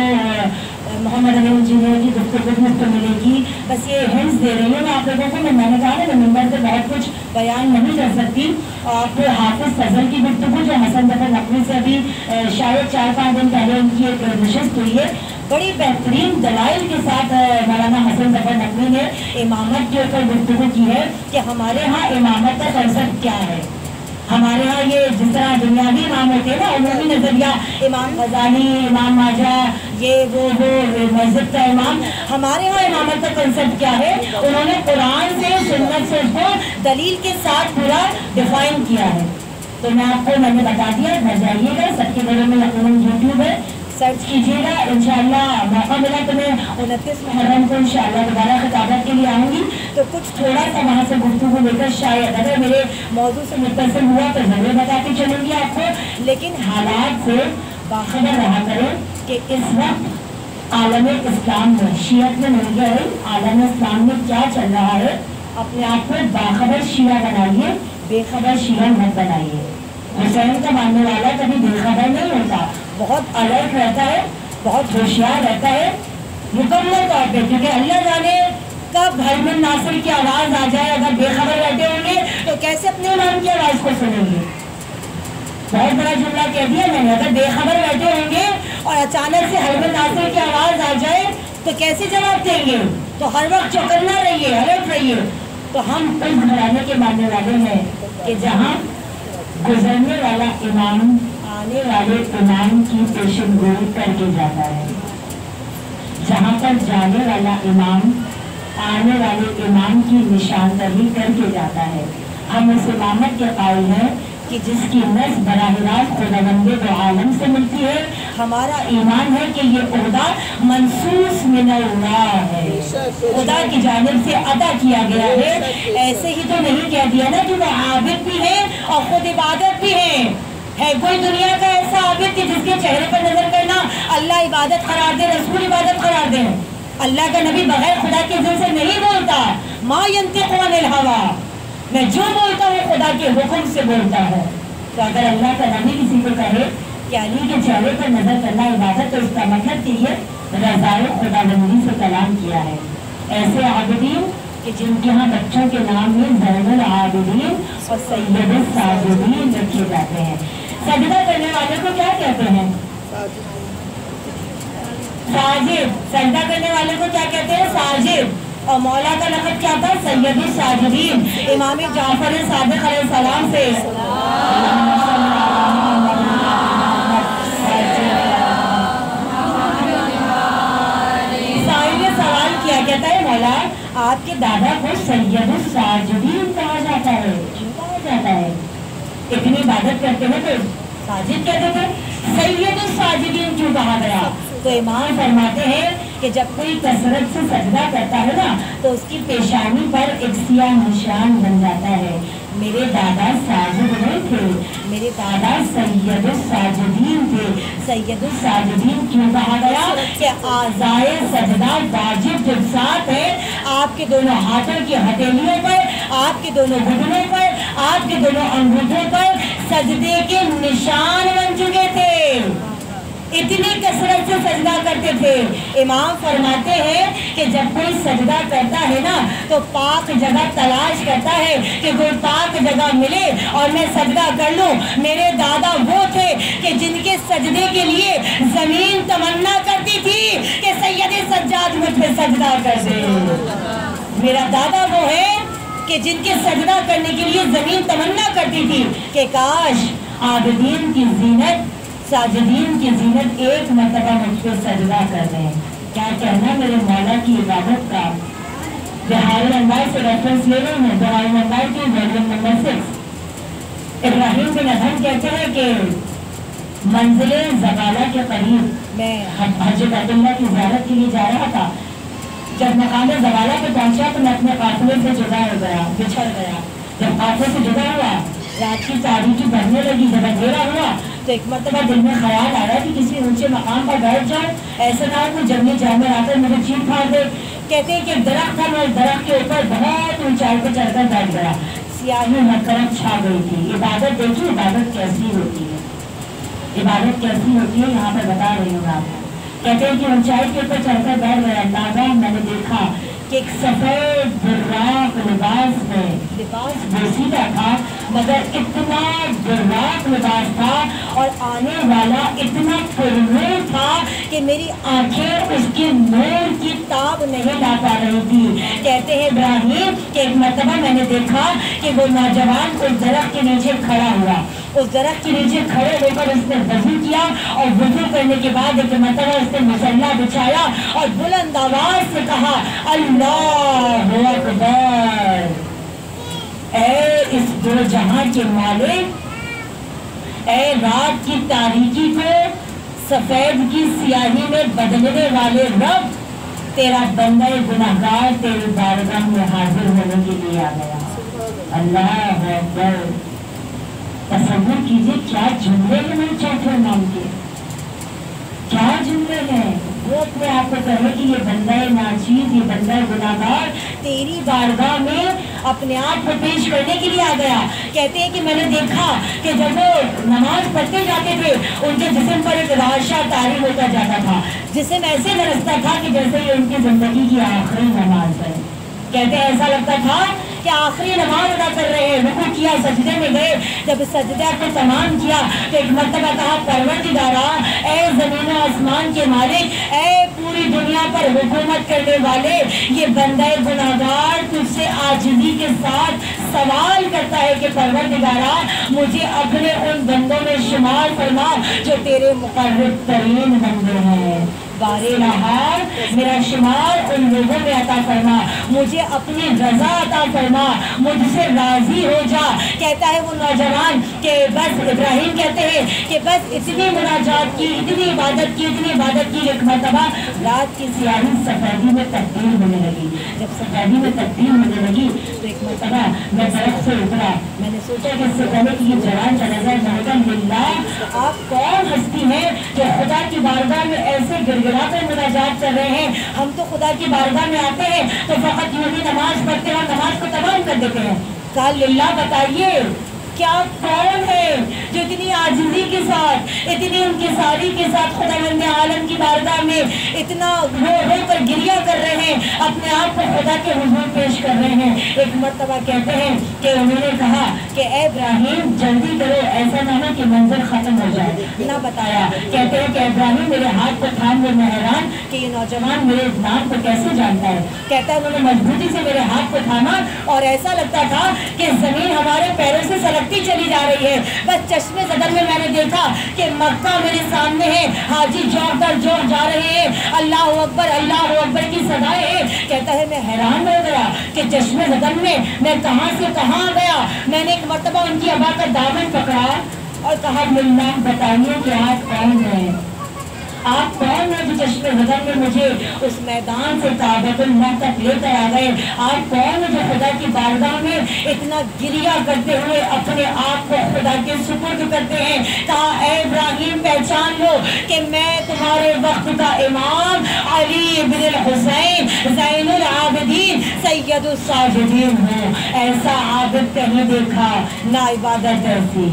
मोहम्मद अली इंजीनियर की गुफ्तगू तो मिलेगी। बस ये हिंट्स दे रही हूँ मैं आप लोगों को। मैंने कहा ना नंबर से बहुत कुछ बयान नहीं कर सकती। आपको हाफिज फजल की गुफ्तगू जो हसन ज़फर नकवी से अभी शायद 4-5 दिन पहले उनकी एक नशिस्त हुई है, बड़ी बेहतरीन दलाइल के साथ मौलाना हसन ज़फर नकवी ने इमामत के ऊपर गुफ्तगू की है कि हमारे यहाँ इमामत का कंसेप्ट क्या है। हमारे यहाँ ये जिस तरह दुनियावी इमाम होते हैं ना, उन्होंने नजरिया इमाम गजाली, इमाम माजा, ये वो मस्जिद का इमाम, हमारे यहाँ इमामत का कंसेप्ट क्या है, उन्होंने कुरान से सुन्नत से उसको दलील के साथ पूरा डिफाइन किया है। तो मैंने बता दिया, घर जाइएगा, सबके घरों में यकीनन यूट्यूब है, सर्च कीजिएगा। इंशाअल्लाह मौका मिला तो मैं 29 मुहर्रम को इंशाअल्लाह दोबारा खिताबत के लिए आऊँगी, तो कुछ थोड़ा सा वहाँ से गुफ्तगू लेकर शायद अगर मेरे मौजू से मुत्तसिल हुआ तो ज़रूर बताती चलूँगी आपको। लेकिन हालात से बाखबर रहा करें कि इस वक्त आलम इस्लाम में, शियत में नहीं गए, आलम इस्लाम में क्या चल रहा है, अपने आप को बाखबर शिया बनाइए, बेखबर शिया मत बनाइए। हुसैन का मानने वाला कभी बेखबर नहीं होता, बहुत अलर्ट रहता है, बहुत होशियार रहता है मुकम्मल तौर पे, क्योंकि अल्लाह जाने कब हरमन नासिर की आवाज़ आ जाए। अगर बेखबर बैठे होंगे तो कैसे अपने इमाम की आवाज़ को सुनेंगे? बहुत बड़ा जुमला कह दिया मैंने। अगर बेखबर बैठे होंगे और अचानक से हरमन नासिर की आवाज़ आ जाए तो कैसे जवाब देंगे? तो हर वक्त चौकन्ना रहिए, अलर्ट रहिए। तो हम उस घराने के मानने वाले हैं कि जहाँ गुजरने वाला इमाम आने वाले इमाम की पेशेनगोई करके जाता है, जहाँ पर जाने वाला इमाम आने वाले इमाम की निशानदही करके जाता है। हम उस इमामत के कायल हैं कि जिसकी नस्ब बराह रास्त खुदावंदे दो आलम से मिलती है। हमारा ईमान है कि ये ओहदा मनसूस मिनल्लाह है, खुदा की जानिब से अदा किया गया है। ऐसे ही तो नहीं कह दिया ना कि वो आबिद भी है और खुद इबादत भी है कोई दुनिया का ऐसा आबिद कि जिसके चेहरे पर नजर करना अल्लाह इबादत करार दे, रसूल इबादत करार दे? अल्लाह का नबी बगैर खुदा के दिल से नहीं बोलता। मा यंतिकु अनिल हवा, मैं जो बोलता हूँ खुदा के हुक्म से बोलता है। तो अगर अल्लाह का नबी किसी को कहे कि अली के चेहरे पर नजर करना इबादत, तो इसका मतलब कि ये रज़ाए खुदाबंदी से कलाम किया है। ऐसे आबिदीन कि जिनके यहाँ बच्चों के नाम में ज़ैनुल आबिदीन और सैयद साजिदीन रखे जाते हैं। सजदा करने वाले को क्या कहते हैं? साजिद। सजदा करने वाले को क्या कहते हैं? साजिद। और मौला का लक़ब क्या था? सैयद साजिदीन। इमाम जाफर सादिक अलैहिस्सलाम से साहिब ने सवाल किया, कहता है मौला आपके दादा को सैयद साजिदीन कहा जाता है, क्यों कहा जाता है? इतनी इबादत करते हैं तो साजिद कहते थे, सैयद साजिदीन क्यों कहा गया? तो इमाम फरमाते हैं कि जब कोई कसरत से सजदा करता है ना तो उसकी पेशानी पर एक सियाह निशान बन जाता है। میرے دادا ساجد نہیں تھے، میرے دادا سید الساجدین تھے۔ سید الساجدین کیوں کہا گیا؟ کہ اعضائے سجدہ واجب جب ساتھ ہے، آپ کے دونوں ہاتھوں کی ہتھیلیوں پر، آپ کے دونوں گھٹنوں پر، آپ کے دونوں انگوٹھوں پر سجدے کے نشان بن چکے تھے، اتنی کثرت سے سجدہ کرتے تھے۔ امام فرماتے ہیں کہ جب کوئی سجدہ کرتا ہے نا تو پاک جگہ تلاش کرتا ہے کہ کوئی پاک جگہ ملے اور میں سجدہ کر لوں۔ میرے دادا وہ تھے کہ جن کے سجدے کے لیے زمین تمنا کرتی تھی کہ سید سجاد مجھ پہ سجدہ کر دے۔ میرا دادا وہ ہے کہ جن کے سجدہ کرنے کے لیے زمین تمنا کرتی تھی کہ کاش عابدین کی زینت، ساجدین کی زینت ایک مرتبہ مجھ پہ سجدہ کر دیں۔ کیا کہنا میرے مولا کی عبادت کا۔ بہار الانوار سے ریفرنس لے رہے ہیں، بہار الانوار کی والیوم نمبر 6۔ ابراہیم بن ادہم کہتے ہیں کہ منزل زوالہ کے قریب میں حج بیت اللہ کی زیارت کے لیے جا رہا تھا۔ جب مقام زوالہ پہ پہنچا تو میں اپنے قافلے سے جدا ہو گیا، بچھڑ گیا۔ جب قافلے سے جدا ہوا، رات کی تاریکی بڑھنے لگی، جب اندھیرا ہوا تو ایک مرتبہ دل میں خیال آیا کہ کسی اونچے مقام پر بیٹھ جاؤں، ایسا نہ ہو کہ جنگلی جانور آ کر مجھے چیر پھاڑ دے۔ کہتے ہیں کہ ایک درخت تھا، میں اس درخت کے اوپر بہت اونچائی پہ چڑھ کر بیٹھ گیا۔ سیاہی مکرم چھا گئی تھی۔ عبادت دیکھیے عبادت کیسی ہوتی ہے، عبادت کیسی ہوتی ہے یہاں پر بتا رہی ہوں آپ کو۔ کہتے ہیں کہ اونچائی کے اوپر چڑھ کر بیٹھ گیا، ناگہاں میں نے دیکھا کہ ایک سفید براق لباس میں، لباس بوسیدہ تھا مگر اتنا براق لباس تھا اور آنے والا اتنا پرنور تھا کہ میری آنکھیں اس کے نور کی تاب نہیں لا پا رہی تھی۔ کہتے ہیں ابراہیم کہ ایک مرتبہ میں نے دیکھا کہ وہ نوجوان اس درخت کے نیچے کھڑا ہوا، اس درخت کے نیچے کھڑے ہو کر اس نے وضو کیا اور وضو کرنے کے بعد ایک مرتبہ اس نے مصلا بچھایا اور بلند آواز سے کہا اللہ اکبر۔ اے اس دو جہاں کے مالک، اے رات کی تاریکی کو سفید کی سیاہی میں بدلنے والے رب، تیرا بندہ گناہگار تیری بارگاہ میں حاضر ہونے کے لیے آ گیا۔ اللہ اکبر۔ تصور کیجئے کیا جملے ہیں میرے چوتھے نام کے، کیا جملے ہیں۔ وہ اپنے آپ کو کہے کہ یہ بندہ ناچیز، یہ بندہ گناہگار تیری بارگاہ میں اپنے آپ کو پیش کرنے کے لیے آ گیا۔ کہتے ہیں کہ میں نے دیکھا کہ جب وہ نماز پڑھتے جاتے تھے ان کے جسم پر ایک راشا طاری ہوتا جاتا تھا، جسم ایسے لرزتا تھا کہ جیسے یہ ان کی زندگی کی آخری نماز ہے۔ کہتے ہیں ایسا لگتا تھا کہ آخری نماز ادا کر رہے ہیں۔ رکوع کیا، سجدے میں گئے، جب سجدہ کو تمام کیا تو ایک مرتبہ کہا پروردگارا، اے زمین و آسمان کے مالک، اے پوری دنیا پر حکومت کرنے والے، یہ بندہ گناہگار تجھ سے عاجزی کے ساتھ سوال کرتا ہے کہ پروردگارا مجھے اپنے ان بندوں میں شمار فرما جو تیرے مقرب ترین بندے ہیں۔ بارے نہار میرا شمار ان لوگوں میں عطا فرما، مجھے اپنی رضا عطا فرما، مجھ سے راضی ہو جا۔ کہتا ہے وہ نوجوان کہ بس، ابراہیم کہتے ہیں کہ بس اتنی مناجات کی، اتنی عبادت کی، اتنی عبادت کی، ایک مرتبہ رات کی سیاہی سفیدی میں تبدیل ہونے لگی۔ جب سفیدی میں تبدیل ہونے لگی تو ایک مرتبہ میں درخت سے اترا۔ میں نے سوچا کہ اس سے پہلے کہ یہ جوان چلا جائے، اللہ آپ کون ہستی ہیں جو خدا کی بارگاہ میں ایسے گڑگڑا کر مناجات کر رہے ہیں؟ ہم تو خدا کی بارگاہ میں آتے ہیں تو فقط یوں ہی نماز پڑھتے ہیں اور نماز کو تمام کر دیتے ہیں۔ کہا للہ بتائیے کیا کون ہے جو اتنی عاجزی کے ساتھ، اتنی انکساری کے ساتھ خداوند عالم کی بارگاہ میں اتنا رو رو کر گریہ کر رہے ہیں، اپنے آپ کو خدا کے حضور پیش کر رہے ہیں۔ ایک مرتبہ کہتے ہیں کہ انہوں نے کہا کہ اے ابراہیم جلدی کرو، ایسا نہ ہو کہ منظر ختم ہو جائے۔ نہ بتایا۔ کہتے ہیں کہ ابراہیم میرے ہاتھ کو تھام لے، میں حیران کہ یہ نوجوان میرے نام کو کیسے جانتا ہے۔ کہتا ہے انہوں نے مضبوطی سے میرے ہاتھ کو تھاما اور ایسا لگتا تھا کہ زمین ہمارے پیروں سے سلگتی چلی جا رہی ہے۔ بس چشمے زدن میں میں نے دیکھا کہ مکہ میرے سامنے ہے، حاجی جوق در جوق جا رہے ہیں، اللہ اکبر کی صدائیں ہیں۔ کہتا ہے میں حیران ہو گیا کہ چشمے زدن میں کہاں سے کہاں آ گیا۔ میں نے ایک مرتبہ ان کی ابا کا دامن پکڑا اور کہا للہ بتائیے کہ آپ کون ہیں؟ آپ کون ہیں جو چشمے بدن میں مجھے اس میدان سے کعبۃ اللہ تک لے کر آ گئے؟ آپ کون ہیں جو خدا کی بارگاہ میں اتنا گریہ کرتے ہوئے اپنے آپ کو خدا کے سپرد کرتے ہیں؟ کہا اے ابراہیم پہچان لو کہ میں تمہارے وقت کا امام علی بن الحسین زین العابدین سید الساجدین ہوں۔ ایسا عابد کہیں دیکھا نہ عبادت ایسی،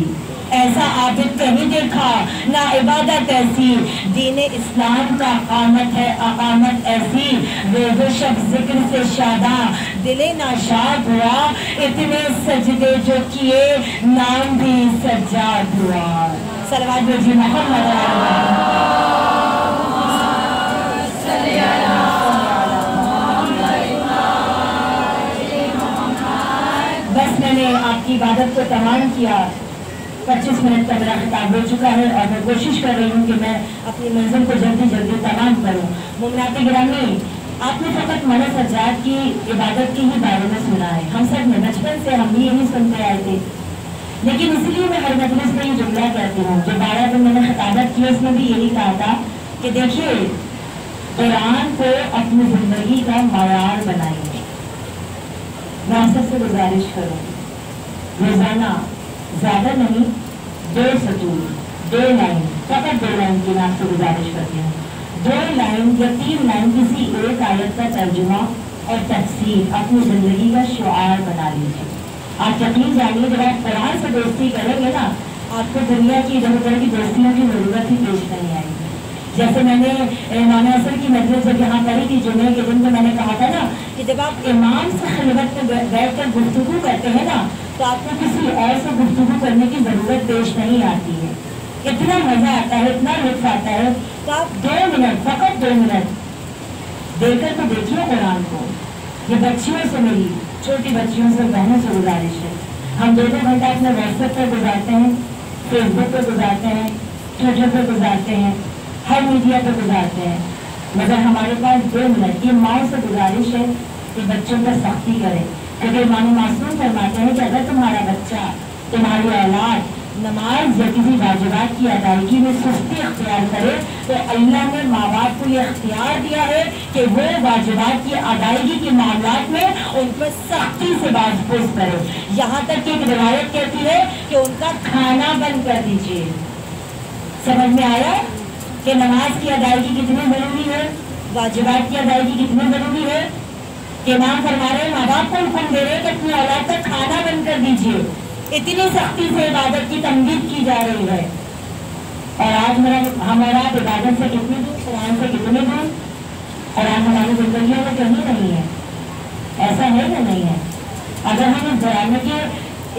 ایسا عابد کہیں دیکھا نہ عبادت ایسی، دین اسلام کا اقامت ہے اقامت ایسی، روز و شب ذکر سے شاداں دل ناشاد ہوا، اتنے سجدے جو کیے نام بھی سجاد ہوا۔ صلوات بھیجیے محمد بس میں نے آپ کی عبادت کو تمام کیا، 25 منٹ کا میرا خطاب ہو چکا ہے اور میں کوشش کر رہی ہوں کہ میں اپنی منزل کو جلدی جلدی تمام کروں۔ مومنات گرامی، آپ نے فقط مولا سجاد کی عبادت کے ہی بارے میں سنا ہے، ہم سب نے بچپن سے ہم بھی یہی سنتے آئے تھے، لیکن اس لیے میں ہر مجلس میں یہ جملہ کہتی ہوں جو 12 دن میں نے خطابت کی اس میں بھی یہی کہا تھا کہ دیکھیے قرآن کو اپنی زندگی کا معیار بنائیے۔ میں آپ سب سے گزارش کروں روزانہ زیادہ نہیں 2 سطور 2 لائن، فقط 2 لائن کی میں آپ سے گزارش کرتی ہوں، 2 لائن یا 3 لائن کسی ایک آیت کا ترجمہ اور تفسیر اپنی زندگی کا شعار بنا لیجیے۔ آپ یقین جانیے جب آپ قرآن سے دوستی کریں گے نا، آپ کو دنیا کی ادھر ادھر کی دوستیوں کی ضرورت ہی پیش نہیں آئے گی۔ جیسے میں نے مولانا اثر کی مجلس جب یہاں پڑھی تھی جمعے کے دن تو میں نے کہا تھا نا کہ جب آپ امام سے خلوت میں بیٹھ کر گفتگو کرتے ہیں نا تو آپ کو کسی اور سے گفتگو کرنے کی ضرورت پیش نہیں آتی ہے، اتنا مزہ آتا ہے، اتنا لطف آتا ہے۔ تو آپ 2 منٹ فقط 2 منٹ دے کر تو دیکھیے قرآن کو۔ یہ بچیوں سے میری چھوٹی بچیوں سے بہنوں سے گزارش ہے، ہم 2 گھنٹہ اپنے واٹس ایپ پر گزارتے ہیں، فیس بک پہ گزارتے ہیں، ٹویٹر پہ گزارتے ہیں، ہر میڈیا پہ گزارتے ہیں، مگر ہمارے پاس 2 منٹ۔ یہ ماؤں سے گزارش ہے کہ بچوں پر سختی کرے، کیونکہ امام معصوم فرماتے ہیں کہ اگر تمہارا بچہ تمہاری اولاد نماز یا کسی واجبات کی ادائیگی میں سستی اختیار کرے تو اللہ نے ماں باپ کو یہ اختیار دیا ہے کہ وہ واجبات کی ادائیگی کے معاملات میں ان پر سختی سے باز پوش کرے، یہاں تک کہ ایک روایت کہتی ہے کہ ان کا کھانا بند کر دیجیے۔ سمجھ میں آیا کہ نماز کی ادائیگی کتنی ضروری ہے، واجبات کی ادائیگی کتنی ضروری ہے؟ کہ امام فرما رہے ہیں ماں باپ کو حکم دے رہے کہ اپنی اولاد کا کھانا بند کر دیجیے، اتنی سختی سے عبادت کی تنبیہ کی جا رہی ہے۔ اور آج ہمارا عبادت سے کتنی دور، قرآن سے کتنے دور؟ قرآن ہماری زندگیوں میں کہیں نہیں ہے، ایسا ہے یا نہیں ہے؟ اگر ہم اس گھرانے کے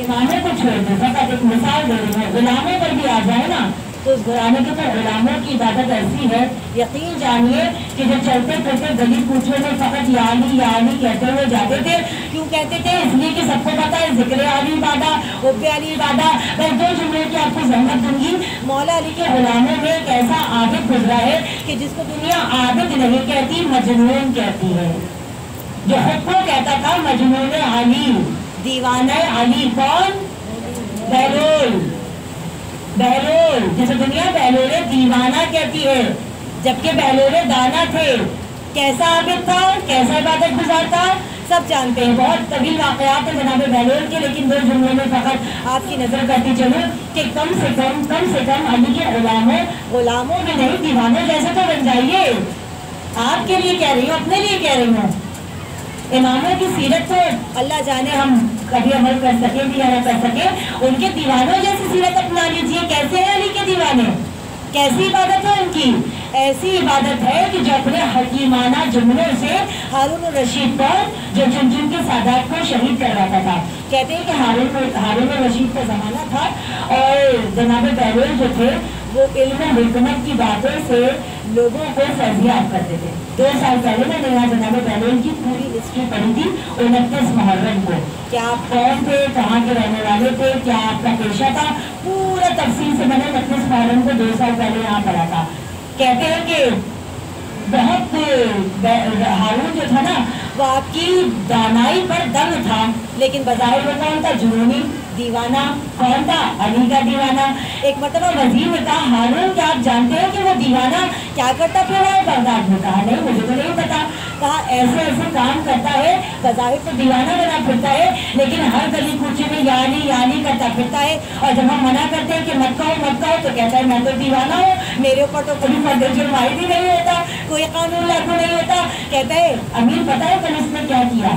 اماموں کو چھوڑ دیں، فقط ایک مثال دے رہی ہے، غلاموں پر بھی آ جائے نا تو اس گھرانے کے تو غلاموں کی عبادت ایسی ہے، یقین جانیے کہ جو چلتے پھرتے گلی کوچوں میں فقط یا علی کہتے ہوئے جاتے تھے۔ کیوں کہتے تھے؟ اس لیے کہ سب کو پتا ہے ذکر علی عبادت، حب علی عبادت۔ میں 2 جملے کی آپ کو زحمت دوں گی۔ مولا علی کے غلاموں میں ایک ایسا عابد گزرا ہے کہ جس کو دنیا عابد نہیں کہتی، مجنون کہتی ہے، جو خود کو کہتا تھا مجنون علی، دیوانہ علی۔ کون؟ بہلول، بہلول، جسے دنیا بہلول دیوانہ کہتی ہے، جبکہ بہلول دانا تھے۔ کیسا عابد تھا، کیسا عبادت گزار تھا، سب جانتے ہیں، بہت طویل واقعات ہیں جناب بہلول کے، لیکن 2 جملوں میں فقط آپ کی نظر کرتی چلوں کہ کم سے کم علی کے غلاموں میں نہیں دیوانوں جیسے تو بن جائیے۔ آپ کے لیے کہہ رہی ہوں، اپنے لیے کہہ رہی ہوں۔ اماموں کی سیرت تو اللہ جانے ہم کبھی عمل کر سکیں بھی یا نہ کر سکیں، ان کے دیوانوں جیسی سیرت اپنا لیجیے۔ کیسے ہیں علی کے دیوانے؟ کیسی عبادت ہے ان کی؟ ایسی عبادت ہے کہ جو اپنے حکیمانہ جملوں سے ہارون الرشید پر جو چن چن کے سادات کو شہید کرواتا تھا، کہتے ہیں کہ ہارون الرشید کا زمانہ تھا اور جناب بہلول جو تھے وہ علم و حکمت کی باتوں سے لوگوں کو فیضیاب کرتے تھے۔ 2 سال پہلے میں نے یہاں جناب بہلول کی پوری ہسٹری پڑھی تھی 29 محرم کو، کیا آپ کون تھے، کہاں کے رہنے والے تھے، کیا آپ کا پیشہ تھا، پورا تفصیل سے میں نے 29 محرم کو 2 سال پہلے یہاں پڑھا تھا۔ کہتے ہیں کہ بہت ہارون جو تھا نا وہ آپ کی دانائی پر دم تھا، لیکن بظاہر وہ کون تھا؟ جنونی دیوانہ۔ کون تھا؟ علی کا دیوانہ۔ ایک مرتبہ وزیر نے کہا ہارون کیا آپ جانتے ہیں کہ وہ دیوانہ کیا کرتا پھر رہا ہے بغداد میں؟ کہا نہیں مجھے تو نہیں پتا۔ کہا ایسے ایسے کام کرتا ہے، بظاہر تو دیوانہ بنا پھرتا ہے، لیکن ہر گلی کوچے میں یعنی کرتا پھرتا ہے، اور جب ہم منع کرتے ہیں کہ مت کہو تو کہتا ہے میں تو دیوانہ ہوں، میرے اوپر تو کوئی فرد جرم عائد ہی نہیں ہوتا، کوئی قانون لاگو نہیں ہوتا۔ کہتا ہے امیر پتہ ہے کل اس نے کیا کیا؟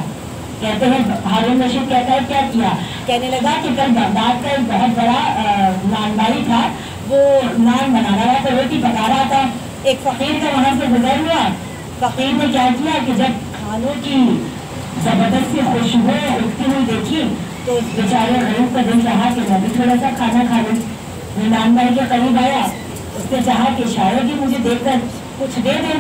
کہتے ہیں ہارون رشید کہتا ہے کیا کیا؟ کہنے لگا کہ کل بغداد کا ایک بہت بڑا نان بھائی تھا، وہ نان بنا رہا تھا، روٹی پکا رہا تھا، ایک فقیر کا وہاں سے گزر ہوا۔ فقیر نے کیا کیا کہ جب کھانوں کی زبردست سی خوشبو اٹھتی ہوئی دیکھی تو اس بیچارے غریب کا دل چاہا کہ میں بھی تھوڑا سا کھانا کھا لوں۔ وہ نان بھائی کے قریب آیا، اس نے چاہا کہ شاید ہی مجھے دیکھ کر کچھ دے دیں،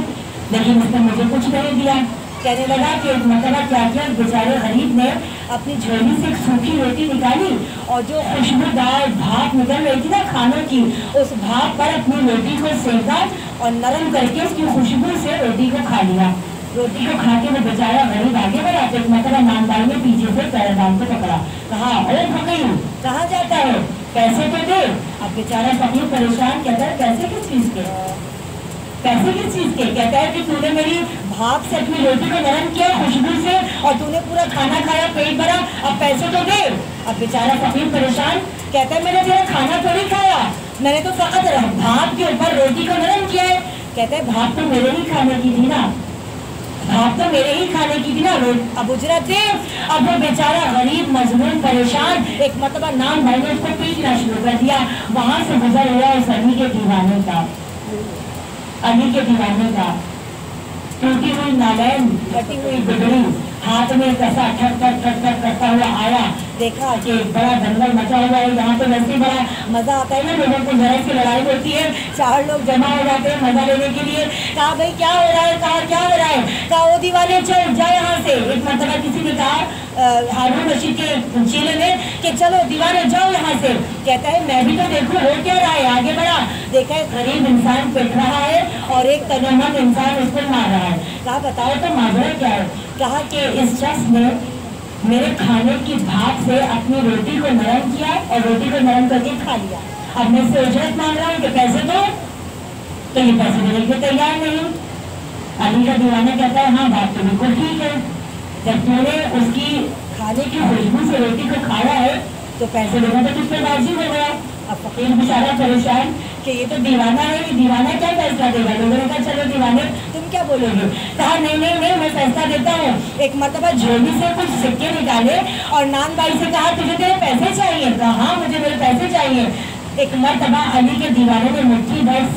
لیکن اس نے مجھے کچھ نہیں دیا۔ کہنے لگا کہ مطلب کیا بیچارے غریب نے اپنی جھولی سے ایک سوکھی روٹی نکالی اور جو خوشبودار بھاپ نکل رہی تھی نا کھانوں کی، اس بھاپ پر اپنی روٹی کو سینکا اور نرم کر کے اس کی خوشبو سے روٹی کو کھا لیا۔ روٹی کو کھا کے وہ بیچارہ غریب آگے بڑھا تو ایک مطلب ناندار نے پیچھے سے پیرادان کو پکڑا، کہا اے فقیر کہاں جاتا ہے؟ پیسے تو دے۔ اب بیچارہ فقیر پریشان، کہتا ہے پیسے کس چیز کے؟ پیسے کس چیز کے؟ کہتا ہے کہ تو نے میری بھاپ سے اپنی روٹی کو نرم کیا خوشبو سے، اور تو نے پورا کھانا کھایا، پیٹ بھرا، اب پیسے تو دے۔ اب بیچارہ فقیر پریشان، کہتا ہے میں نے تیرا کھانا تھوڑی کھایا، میں نے تو فقط بھاپ کے اوپر روٹی کو نرم کیا ہے۔ کہتا ہے بھاپ تو میرے ہی کھانے کی تھی نا، بھاپ تو میرے ہی کھانے کی تھی نا، اب اجرت دے۔ اب وہ بیچارہ غریب مظلوم پریشان، ایک مرتبہ نان بھائی نے اس کو پیٹنا شروع کر دیا۔ وہاں سے گزر ہوا اس علی کے دیوانے کا، علی کے دیوانے کا، ٹوٹی ہوئی نالین، کٹی ہوئی بگڑی، ہاتھ میں کیسا ٹھک ٹھک ٹھک ٹھک کرتا ہوا آیا، دیکھا کہ بڑا دنگل مچا ہوا ہے، یہاں تو ویسے ہی بڑا مزہ آتا ہے نا، لوگوں کو ذرا سی لڑائی ہوتی ہے، چار لوگ جمع ہو جاتے ہیں مزہ لینے کے لیے۔ کہا بھائی کیا ہو رہا ہے؟ کہا کیا ہو رہا ہے؟ کہا وہ دیوانے چل جا یہاں سے۔ ایک مرتبہ کسی نے کہا ہارون رشید کے چیلے نے کہ چلو دیوانے جاؤ یہاں سے۔ کہتا ہے میں بھی تو دیکھوں ہو کیا رہا ہے، آگے بڑھا، دیکھا ہے غریب انسان پٹ رہا ہے اور ایک تنمند انسان اس کو مار رہا ہے۔ کہا بتاؤ تو ماجرا کیا ہے؟ کہا کہ اس شخص نے میرے کھانے کی بھاپ سے اپنی روٹی کو نرم کیا اور روٹی کو نرم کر کے کھا لیا، اب میں سے اجرت مانگ رہا ہوں کہ پیسے دو، تو یہ پیسے دینے کے تیار نہیں۔ علی کا دیوانہ کہتا ہے ہاں بات تو بالکل ٹھیک ہے، جب تو نے اس کی کھانے کی خوشبو سے روٹی کو کھایا ہے تو پیسے دینا تو تجھ پہ واجب ہو گیا۔ اب فقیر بیچارہ پریشان کہ یہ تو دیوانہ ہے، یہ دیوانہ کیا فیصلہ دے گا؟ لوگوں نے کہا چلو دیوانے تم کیا بولو گے؟ کہا نہیں نہیں نہیں میں فیصلہ دیتا ہوں۔ ایک مرتبہ جھولی سے کچھ سکے نکالے اور نان بھائی سے کہا تجھے تیرے پیسے چاہیے؟ کہا ہاں مجھے میرے پیسے چاہیے۔ ایک مرتبہ علی کے دیوانے نے مٹھی بھر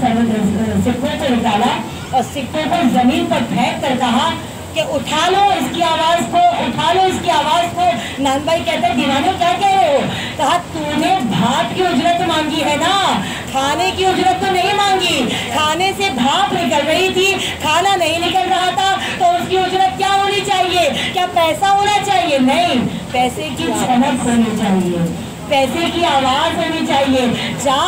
سکوں کو نکالا اور سکوں کو زمین پر پھینک کر کہا کہ اٹھا لو اس کی آواز کو، اٹھا لو اس کی آواز کو۔ نان بھائی کہتے ہیں دیوانوں کیا کہہ رہے ہو؟ کہا تو نے بھاپ کی اجرت مانگی ہے نا، کھانے کی اجرت تو نہیں مانگی، کھانے سے بھاپ نکل رہی تھی، کھانا نہیں نکل رہا تھا، تو اس کی اجرت کیا ہونی چاہیے؟ کیا پیسہ ہونا چاہیے؟ نہیں، پیسے کی چھنک ہونی چاہیے، پیسے کی آواز ہونی چاہیے۔ جا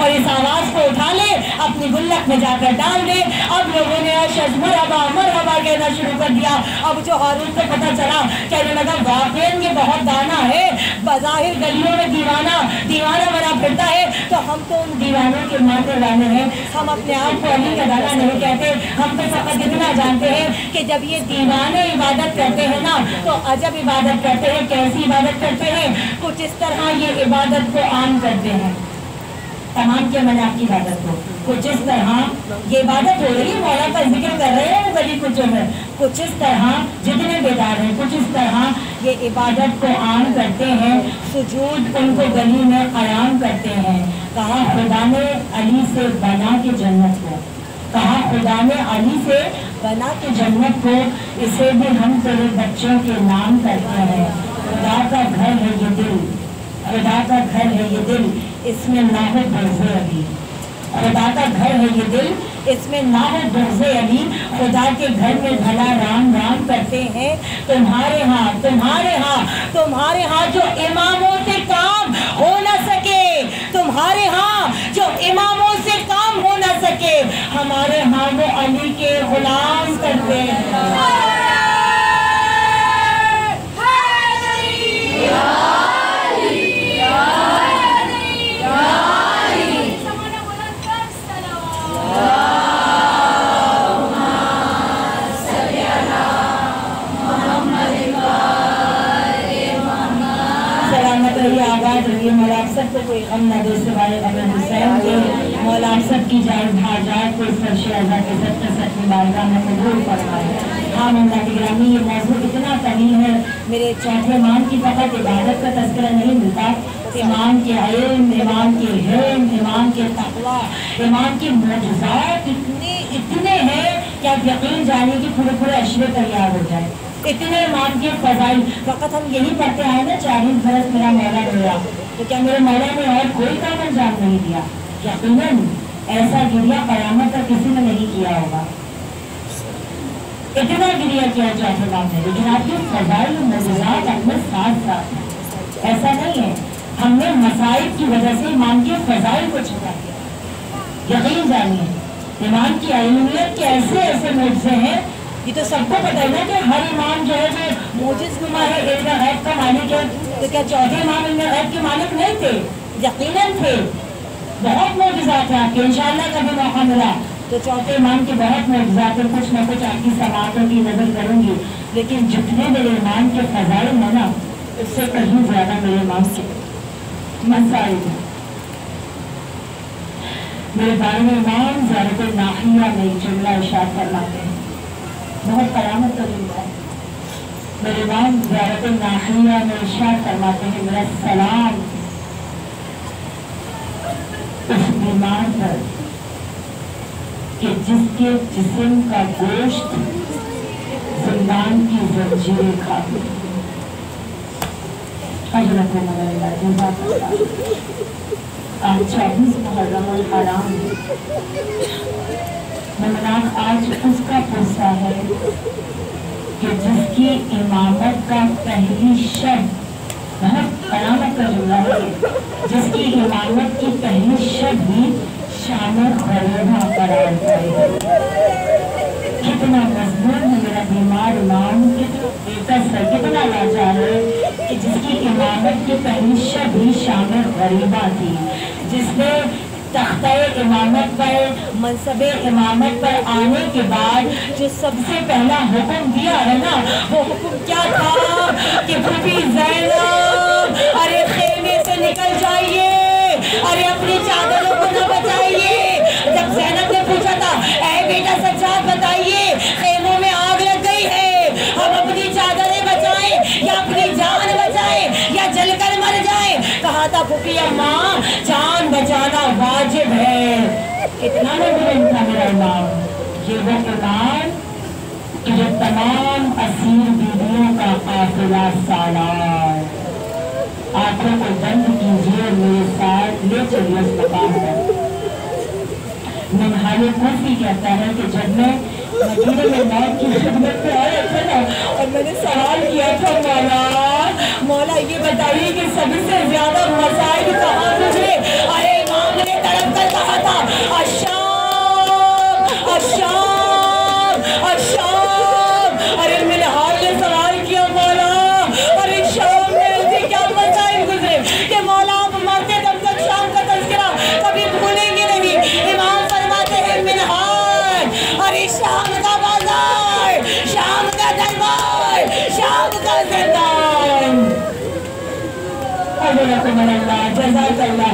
اور اس آواز کو اٹھا لے، اپنی گلک میں جا کر ڈال دے۔ اب لوگوں نے اشد مرحبا مرحبا کہنا شروع کر دیا۔ اب جو ہارون کو پتہ چلا کہنے لگا واقعی یہ بہت دانا ہے، بظاہر گلیوں میں دیوانہ بنا پھرتا ہے، تو ہم تو ان دیوانوں کے ماننے والے ہیں، ہم اپنے آپ کو علی کا دانا نہیں کہتے، ہم تو فقط اتنا جانتے ہیں کہ جب یہ دیوانے عبادت کرتے ہیں نا تو عجب عبادت کرتے ہیں۔ کیسی عبادت کرتے ہیں؟ کچھ اس طرح یہ عبادت کو عام کرتے ہیں۔ تمام کیا میں نے آپ کی عبادت کو کچھ اس طرح یہ عبادت ہو رہی ہے، مولا کا ذکر کر رہے ہیں گلی کچوں میں، کچھ اس طرح جتنے بیدار ہیں کچھ اس طرح یہ عبادت کو عام کرتے ہیں، سجود ان کو گلی میں قیام کرتے ہیں۔ کہا خدا نے علی سے بنا کے جنت کو، کہا خدا نے علی سے بنا کے جنت کو، اسے بھی ہم تیرے بچوں کے نام کرتے ہیں۔ خدا کا گھر ہے یہ دل، خدا کا گھر ہے یہ دل، اس میں نہ ہو بغض علی، خدا کا گھر ہے یہ دل، اس میں نہ ہو بغض علی، خدا کے گھر میں بھلا رام رام کرتے ہیں۔ تمہارے ہاں جو اماموں سے کام ہو نہ سکے، تمہارے ہاں جو اماموں سے کام ہو نہ سکے، ہمارے ہاں وہ علی کے غلام کرتے ہیں۔ आप सबकी जायज़ हाजात को इस शहज़ा के सच में बारगाह में कबूल फरमाए। हाँ अल्लाह की गिरामी, ये मौजूद इतना तवील है, मेरे चौथे इमाम की फ़कत इबादत का तज़किरा नहीं मिलता, इमाम के इल्म, इमाम के हिल्म, इमाम के तक़वा, इमाम के मोजज़ात इतने हैं कि आप यकीन जानिए कि पूरे पूरे अशरे तैयार हो जाए। इतने इमाम के फ़ज़ाइल, फ़कत हम यही पढ़ते आए ना 40 बरस मेरा मौला रोया, तो क्या मेरे मौला ने और कोई काम अंजाम नहीं दिया? यकीनन ऐसा गिरिया क़यामत तक किसी ने नहीं किया होगा। इतना गिरिया किया चौथे इमाम ने, लेकिन आपके फ़ज़ाइल और मोजज़ात अपने साथ साथ हैं। ऐसा नहीं है हमने मसाइब की वजह से इमाम के फ़ज़ाइल को छुपा दिया। यकीन जानिए इमाम की इल्मियत के ऐसे ऐसे मोज़े हैं, ये तो सबको पता है ना कि हर इमाम जो है वो मोजिज़नुमा है, इल्म गैब का मालिक है। तो क्या चौथे इमाम इल्म गैब के मालिक नहीं थे? यकीनन थे। बहुत मोजिज़ात हैं आपके, इंशाअल्लाह कभी मौका मिला तो चौथे इमाम के बहुत मोजिज़ात हैं, कुछ न कुछ आपकी समातों की नज़र करूँगी। लेकिन जितने मेरे इमाम के फ़ज़ाइल हैं ना, उससे कहीं ज़्यादा मेरे इमाम के मसाइल हैं। मेरे बारे में इमाम ज़ियारत नाहिया में एक जुमला इरशाद फरमाते हैं, बहुत क़यामत का जुमला है। मेरे इमाम ज़ियारत नाहिया में इरशाद फरमाते हैं, मेरा सलाम उस बीमार पर कि जिसके जिस्म का गोश्त ज़िंदान की ज़ंजीरें खाती। आज 24 मुहर्रमुल हराम मनाख आज उसका पुरसा है कि जिसकी इमामत का पहली शब, बहुत क़यामत का जुमला है, जिसकी इमामत की पहली शब ही शामिल ग़रीबा करार जाएगी। कितना मजबूर है मेरा बीमार इमाम, कितना बेकस है, कितना लाचार है कि जिसकी इमामत की पहली शब ही शामिल ग़रीबा थी, जिसने तख्ते इमामत पर, मनसबे इमामत पर आने के बाद जो सबसे पहला हुक्म दिया है ना, वो हुक्म क्या था कि बीबी ज़ैनब, अरे खेमे से निकल जाइए, अरे अपनी चादरों को न बचाइए। जब ज़ैनब ने पूछा था, ऐ बेटा सच्चाई बताइए, खेमों में आग लग गई है, हम अपनी चादरें बचाएं या अपनी जान बचाएं या जलकर मर जाएं? कहा था फूफी अम्मा, जान बचाना वाजिब है। कितना नबीरन था मेरा इमाम, ये वो इमाम कि जो तमाम असीर बीवियों का काफिला सालार। आंखों को बंद कीजिए, मेरे साथ ले चलिए उस मकाम पर। मिनहाल कुफी कहता है कि जब मैं मदीने में मौत की खिदमत में आया था ना, और मैंने सवाल किया था, मौला ये बताइए कि सबसे ज्यादा मसाइल कहाँ गुजरे? अरे इमाम ने तड़प कर कहा था, अश्शाम अश्शाम अश्शाम। अरे मिनहाल ने सवाल किया, मौला अरे शाम में ऐसे क्या मसाइल गुजरे कि मौला आप मरते तब तक शाम का तज़किरा कभी भूलेंगे नहीं। इमाम फरमाते हैं, मिनहाल, अरे शाम का बाजार, शाम का दरबार, शाम का ज़िंदान। अल्लाह जज़ाकल्लाह,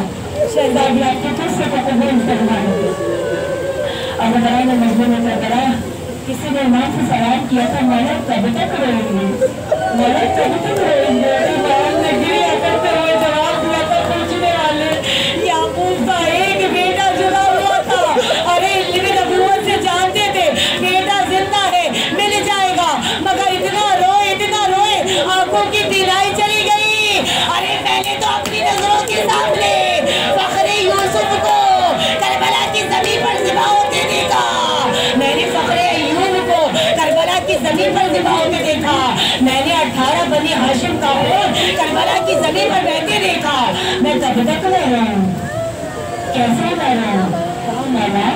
शहज़ादी आपके किस्से को कबूल फरमाए। अब बरान मजबूर में करबला किसी ने इमाम से सवाल किया था, मौला कब तक रोएंगे, मौला कब तक रोएंगे? इमाम ने गिरिया करते हुए जवाब दिया था, पूछने वाले याकूब का एक बेटा जुड़ा हुआ था, अरे नबूवत से जानते थे बेटा जिंदा है, मिल जाएगा, मगर इतना रोए आंखों की दिलाई चली गई। अरे मैंने तो अपनी नजरों के सामने फखरे यूसुफ को करबला की जमीन पर ज़िबा होते देखा, मैंने फखरे अय्यूब को करबला की जमीन पर ज़िबा होते देखा, मैंने 18 बनी हाशिम का ऊँट करबला की जमीन पर बहते देखा। मैं कब तक रह रहा हूँ, कैसे रह रहा हूँ? कहा मौला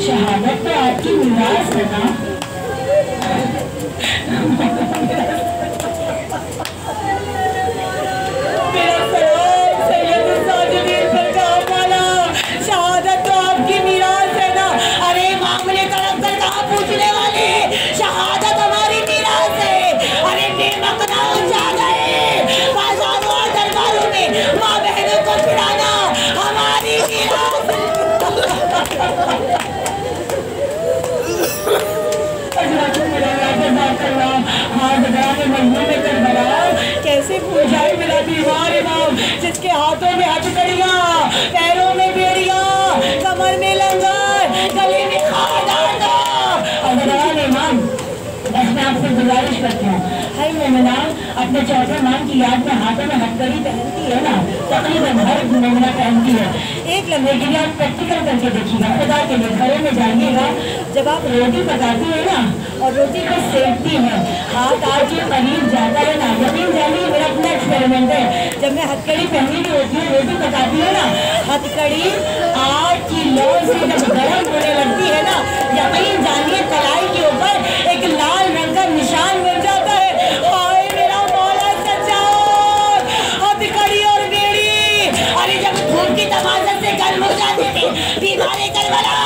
शहादत तो आपकी मीरास है ना। शहादत तो आपकी मीरास है ना। अरे इमाम ने तड़प कर कहा, पूछने वाले शहादत हमारी मीरास है। अरे बेमकना जा गए बाजारों और दरबारों में माँ बहनों को फिराना हमारी मीरास है। से भूल जाए मेरा बीमार इमाम, जिसके हाथों में हथकड़ियाँ, पैरों में बेड़ियाँ, कमर में लंगर, गले में खादार दो। और इमाम, बस मैं आपसे गुजारिश करती हूँ, हर मोमिना अपने चौथे इमाम की याद में हाथों में हथकड़ी पहनती है ना, तकरीबन हर मोमिना पहनती है। एक लम्हे के लिए आप प्रैक्टिकल करके देखिएगा, खुदा के लिए घरों में जाइएगा, जब आप रोटी पकाती है ना और रोटी को सेकती है, हाथ आपके करीब जाता है ना, यकीन जानिए मेरा अपना एक्सपेरिमेंट है, जब मैं हथकड़ी पहनी हुई होती हूँ, रोटी पकाती है ना, हथकड़ी आग की लौ से जब गर्म होने लगती है ना, यकीन जानिए कलाई के ऊपर एक लाल रंग का निशान बन जाता है। हाय मेरा मौला सज्जाद, हथकड़ी और बेड़ी, अरे जब धूप की तमाशा से गर्म हो जाती थी बीमारे करबला,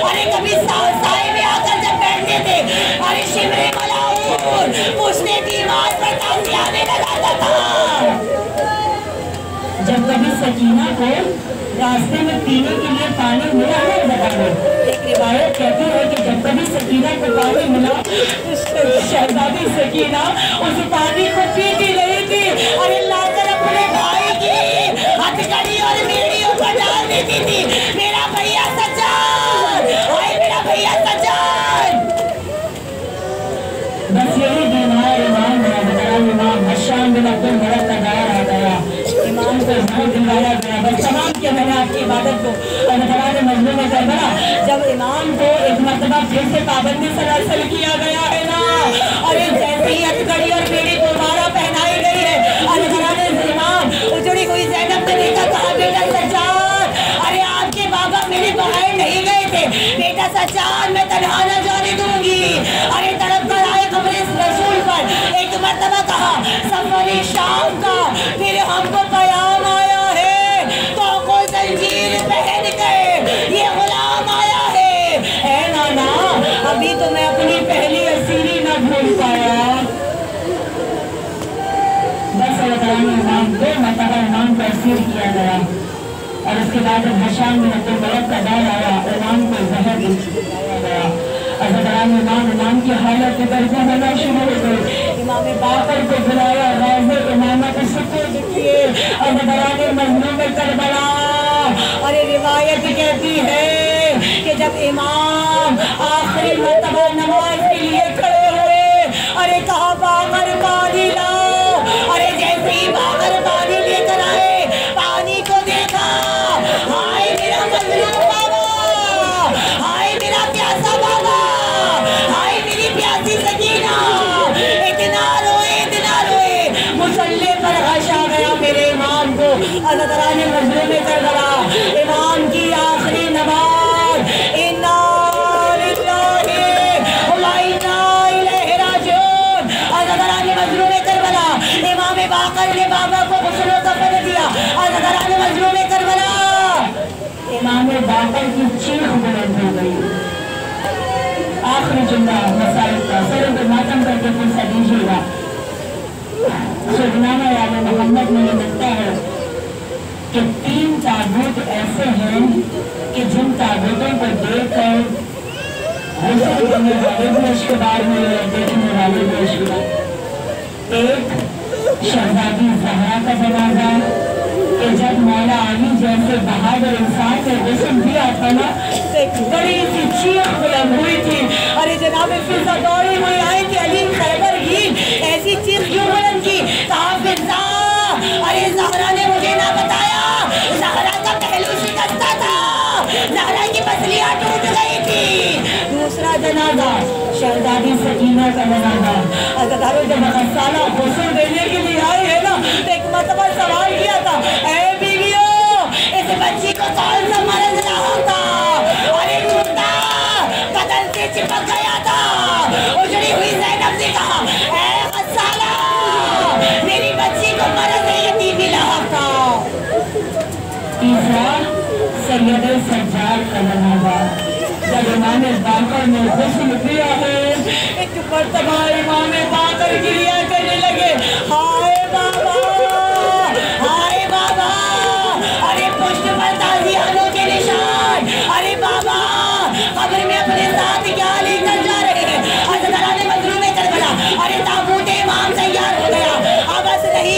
अरे कभी साए में आकर जब बैठते थे, अरे शिमरे मलाऊन उसने बीमार पर ताज़ियाने लगाता था। जब कभी सकीना को रास्ते में पीने के लिए पानी मिला है, एक रिवायत कहती है कि जब कभी सकीना को पानी मिला तो शहजादी सकीना उस पानी को पीती नहीं थी, अरे लाकर अपने भाई की हथकड़ी और बेड़ी ऊपर डाल देती थी। मेरा भैया सज्जाद, ओए मेरा भैया सज्जाद। बस यही बीमार इमाम है, इमाम हशाम बिन अब्दुल मलक का दायर आ गया, इमाम को इमाम दिलवाया गया। बस तमाम किया मैंने आपकी इबादत को, और ने मजलूम में करबला जब इमाम को एक मरतबा फिर से पाबंदी सलासल किया गया है ना, और जैसे ही हथकड़ी और बेड़ी दोबारा पहनाई गई है, और इमाम उजड़ी हुई ज़ैनब ने देखा, कहा बेटा सज्जाद, अरे आपके बाबा मेरे बाहर नहीं गए थे, बेटा सज्जाद मैं तन्हा न जाने दूंगी। अरे तड़प कर आए खबरे रसूल पर, एक मरतबा कहा सफर शाम का फिर हमको प्याम आया है, तो को जंजीर पहन के ये गुलाम आया है। ऐ नाना, अभी तो मैं अपनी पहली असीरी न भूल पाया। बस इमाम दो मरतबा इमाम को असीर किया गया, और उसके बाद जब हशाम बिन अब्दुल मलक का दौर आया, इमाम को जहर दिलाया गया। इमाम की हालत दर्जा होना शुरू हो गई। इमाम बाकर को बुलाया, राज़े इमामत सुपुर्द किए, और मजलूम करबला। अरे रिवायत कहती है कि जब इमाम आखिरी मरतबा नमाज के लिए खड़े हुए, अरे कहा बाकर पानी लाओ, अरे जैसे ही बाकर पानी लेकर आए, पानी को देखा, हाय मेरा मजलूम बाबा, हाय मेरा प्यासा बाबा, हाय मेरी प्यासी सकीना, इतना रोए, मुसल्ले पर गश आ गया मेरे इमाम को। अल्लाह ताला ने मजलूम में करबला इमाम की आखिरी नमाज, इन्ना लिल्लाहि व इन्ना इलैहि राजिऊन। अल्लाह ताला ने मजलूम में करबला इमाम बाकर ने बाबा को गुस्ल कफन दिया। अल्लाह ताला ने मजलूम में करबला इमाम बाकर की चीख बुलंद हो गई। आखिरी जुमला मसाइल का सर पे मातम करके फुर्सत दीजिएगा। सुनाना वाले मोहम्मद में ये मिलता है कि 3 ताबूत ऐसे हैं कि जिन ताबूतों को देखकर गुस्से करने वाले भी उसके बाद में देखने वाले भी उसके बाद। एक शहजादी ज़हरा का जनाजा कि जब मौला अली जैसे बहादुर इंसान ने जिस्म दिया था ना, तो एक बड़ी सी चीख बुलंद हुई थी। अरे जनाब फिजा दौड़ी हुई आई कि अली खैबर ही ऐसी चीख क्यों बुलंद की? कहा फिजा, अरे ज़हरा ने मुझे ना बताया, ज़हरा का पहलू शिकस्ता था, ज़हरा की पसलियाँ टूट गई थी। दूसरा जनाजा शहजादी सकीना का जनाजा। अज़ादारों जब गस्साला गुस्ल देने के लिए आई है ना, तो एक मरतबा सवाल किया था, ऐ बीवियों इस बच्ची को कौन सा मर्द रहा था? अरे टूटा बदन से चिपक गया था। उजड़ी हुई ज़ैनब ने कहा, ऐ गस्साला मेरी बच्ची को मर्द यतीमी रहा था। तीसरा सैयद सज्जाद का जनाजा। जब इमाम बाकर ने गुस्ल किया है, एक मरतबा इमाम बाकर गिरिया करने लगे, हाय बाबा, हाय बाबा, अरे पुष्ट पर ताज़ियानों के निशान, अरे बाबा कब्र में अपने साथ क्या लेकर जा रहे हैं? अल्लाह ताला ने मजलूम में करबला, अरे ताबूत इमाम तैयार हो गया। अब बस नहीं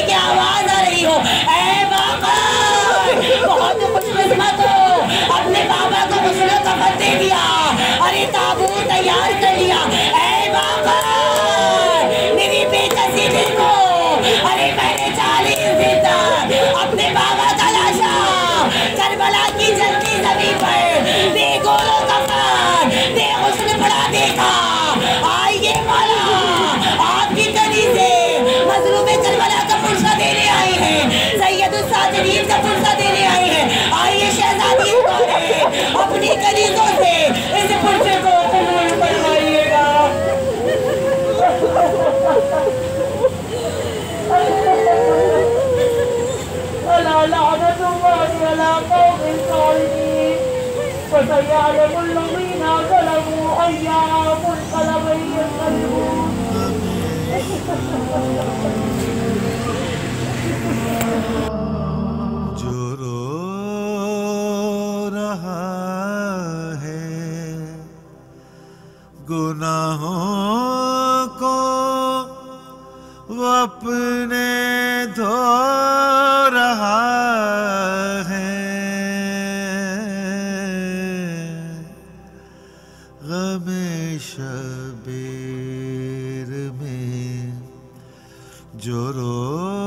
فسيعلم الذين ظلموا أي منقلب ينقلبون. جو رو رہا ہے گناہوں کو وہ اپنے دھو رہا ہے، غم شبیر میں جو رو